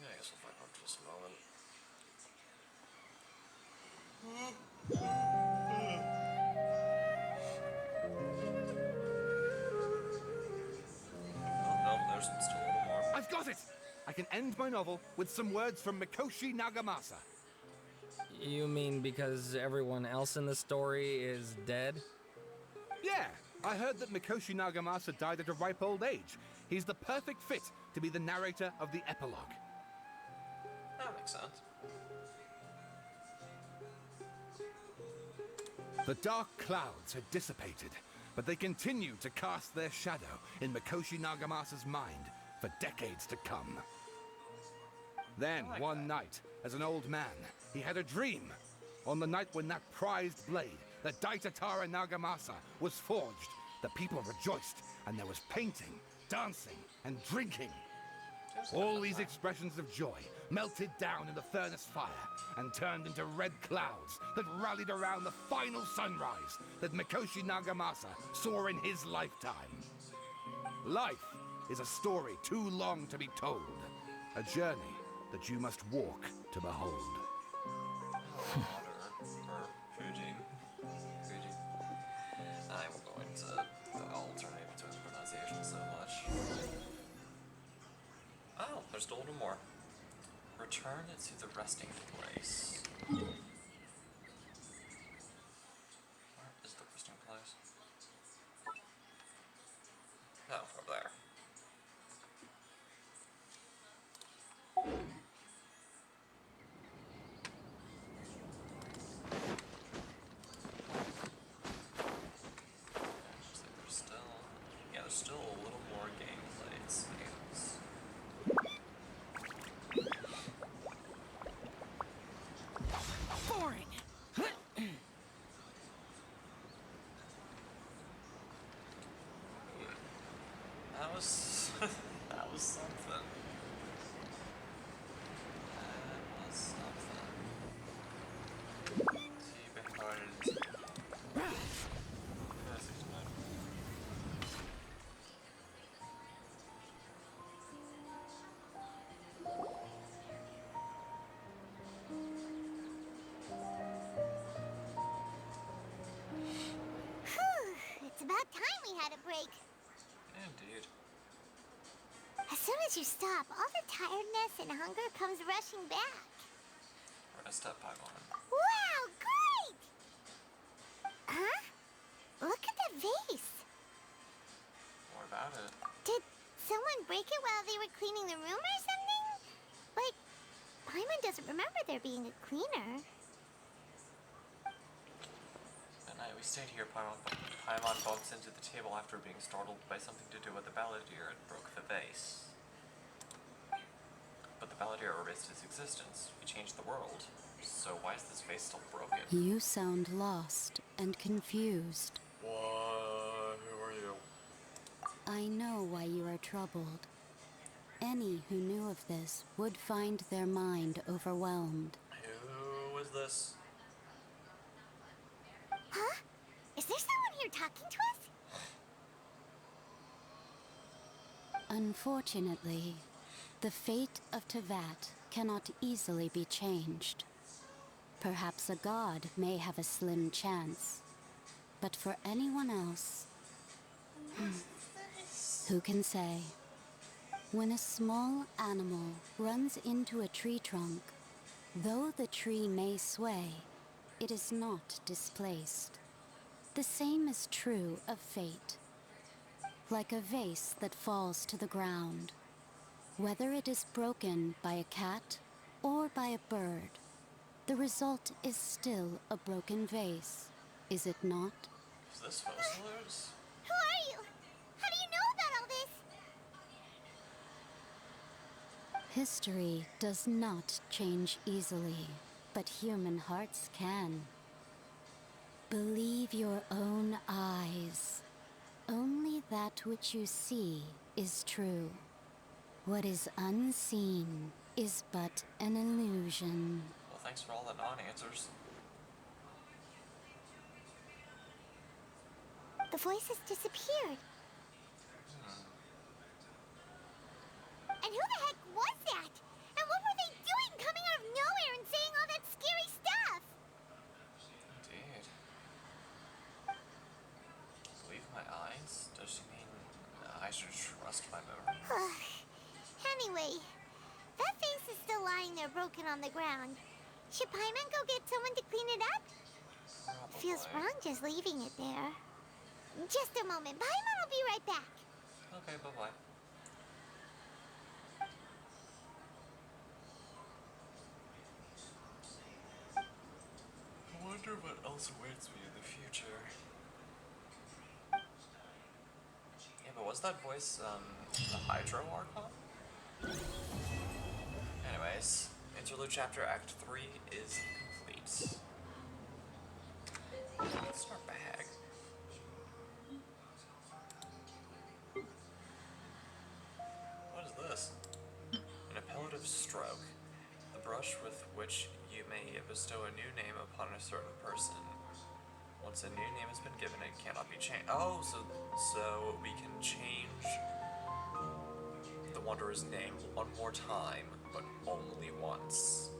Yeah, I guess we'll find out in just a moment. Oh no, there's still a little more. I've got it! I can end my novel with some words from Mikoshi Nagamasa. You mean because everyone else in the story is dead? Yeah, I heard that Mikoshi Nagamasa died at a ripe old age. He's the perfect fit to be the narrator of the epilogue. That makes sense. The dark clouds had dissipated, but they continued to cast their shadow in Mikoshi Nagamasa's mind for decades to come. Then, one night, as an old man, he had a dream. On the night when that prized blade, the Daitatara Nagamasa, was forged, the people rejoiced, and there was painting, dancing, and drinking. All these expressions of joy melted down in the furnace fire and turned into red clouds that rallied around the final sunrise that Mikoshi Nagamasa saw in his lifetime. Life is a story too long to be told, a journey that you must walk to behold. Fujin. I won't go into the alternate between the pronunciation so much. Oh, there's still a little more. Return to the resting place. Where is the resting place? Oh, over there. had a break. Indeed. As soon as you stop, all the tiredness and hunger comes rushing back. Rest up, Paimon. Wow, great! Huh? Look at that vase. What about it? Did someone break it while they were cleaning the room or something? Like, Paimon doesn't remember there being a cleaner. That night we stayed here, Paimon bumps into the table after being startled by something to do with the balladeer and broke the vase. But the balladeer erased his existence. He changed the world. So why is this vase still broken? You sound lost and confused. What? Who are you? I know why you are troubled. Any who knew of this would find their mind overwhelmed. Who is this? Huh? Is there someone here talking to us? Unfortunately, the fate of Tevat cannot easily be changed. Perhaps a god may have a slim chance, but for anyone else, who can say? When a small animal runs into a tree trunk, though the tree may sway, it is not displaced. The same is true of fate. Like a vase that falls to the ground. Whether it is broken by a cat or by a bird, the result is still a broken vase, is it not? Is this Fossilers? Who are you? How do you know about all this? History does not change easily, but human hearts can. Believe your own eyes. Only that which you see is true. What is unseen is but an illusion. Well, thanks for all the non-answers. The voice has disappeared. And who the heck was that? And what were they doing coming out of nowhere and saying all that scary stuff? Indeed. Believe my eyes? Does she mean I should trust my memory? Anyway, that vase is still lying there broken on the ground. Should Paimon go get someone to clean it up? Probably. Feels wrong just leaving it there. Just a moment. Paimon will be right back. Okay, bye-bye. I wonder what else awaits me in the future. Yeah, but was that voice, the Hydro Archon? Anyways, Interlude Chapter Act 3 is complete. Let's start bag. What is this? An appellative stroke. The brush with which you may bestow a new name upon a certain person. Once a new name has been given, it cannot be changed. Oh, so we can change the Wanderer's name one more time, but only once.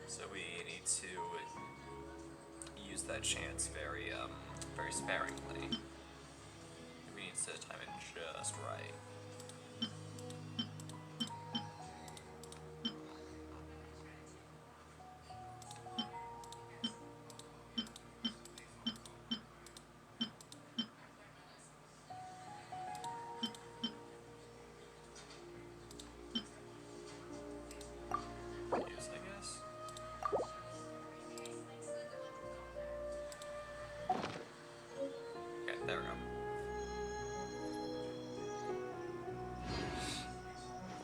So we need to use that chance very sparingly. We need to time it just right. Use, I guess. Okay, there we go.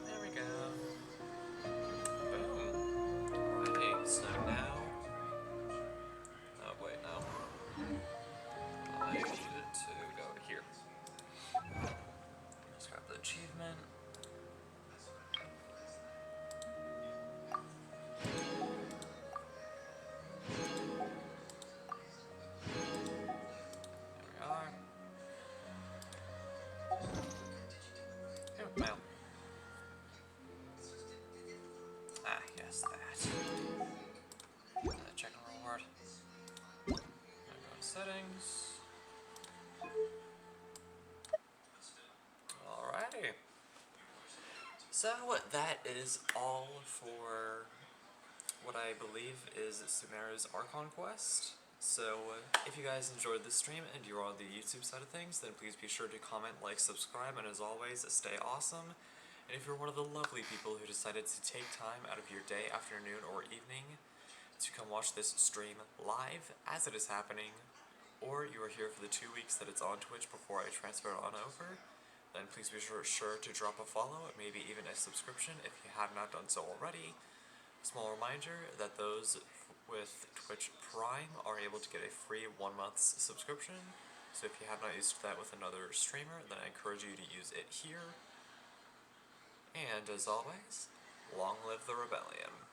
There we go. Boom. Alrighty, so now... Oh, wait, no. I needed to go here. Let's grab the achievement. There we are. Oh, mail. Ah, yes, that. Check and reward. I'm going to settings. that is all for what I believe is Sumeru's Archon quest. So, if you guys enjoyed this stream and you're on the YouTube side of things, then please be sure to comment, like, subscribe, and as always, stay awesome. And if you're one of the lovely people who decided to take time out of your day, afternoon, or evening to come watch this stream live as it is happening, or you are here for the 2 weeks that it's on Twitch before I transfer it on over, then please be sure to drop a follow, maybe even a subscription if you have not done so already. Small reminder that those with Twitch Prime are able to get a free 1 month's subscription, so if you have not used that with another streamer, then I encourage you to use it here. And as always, long live the rebellion.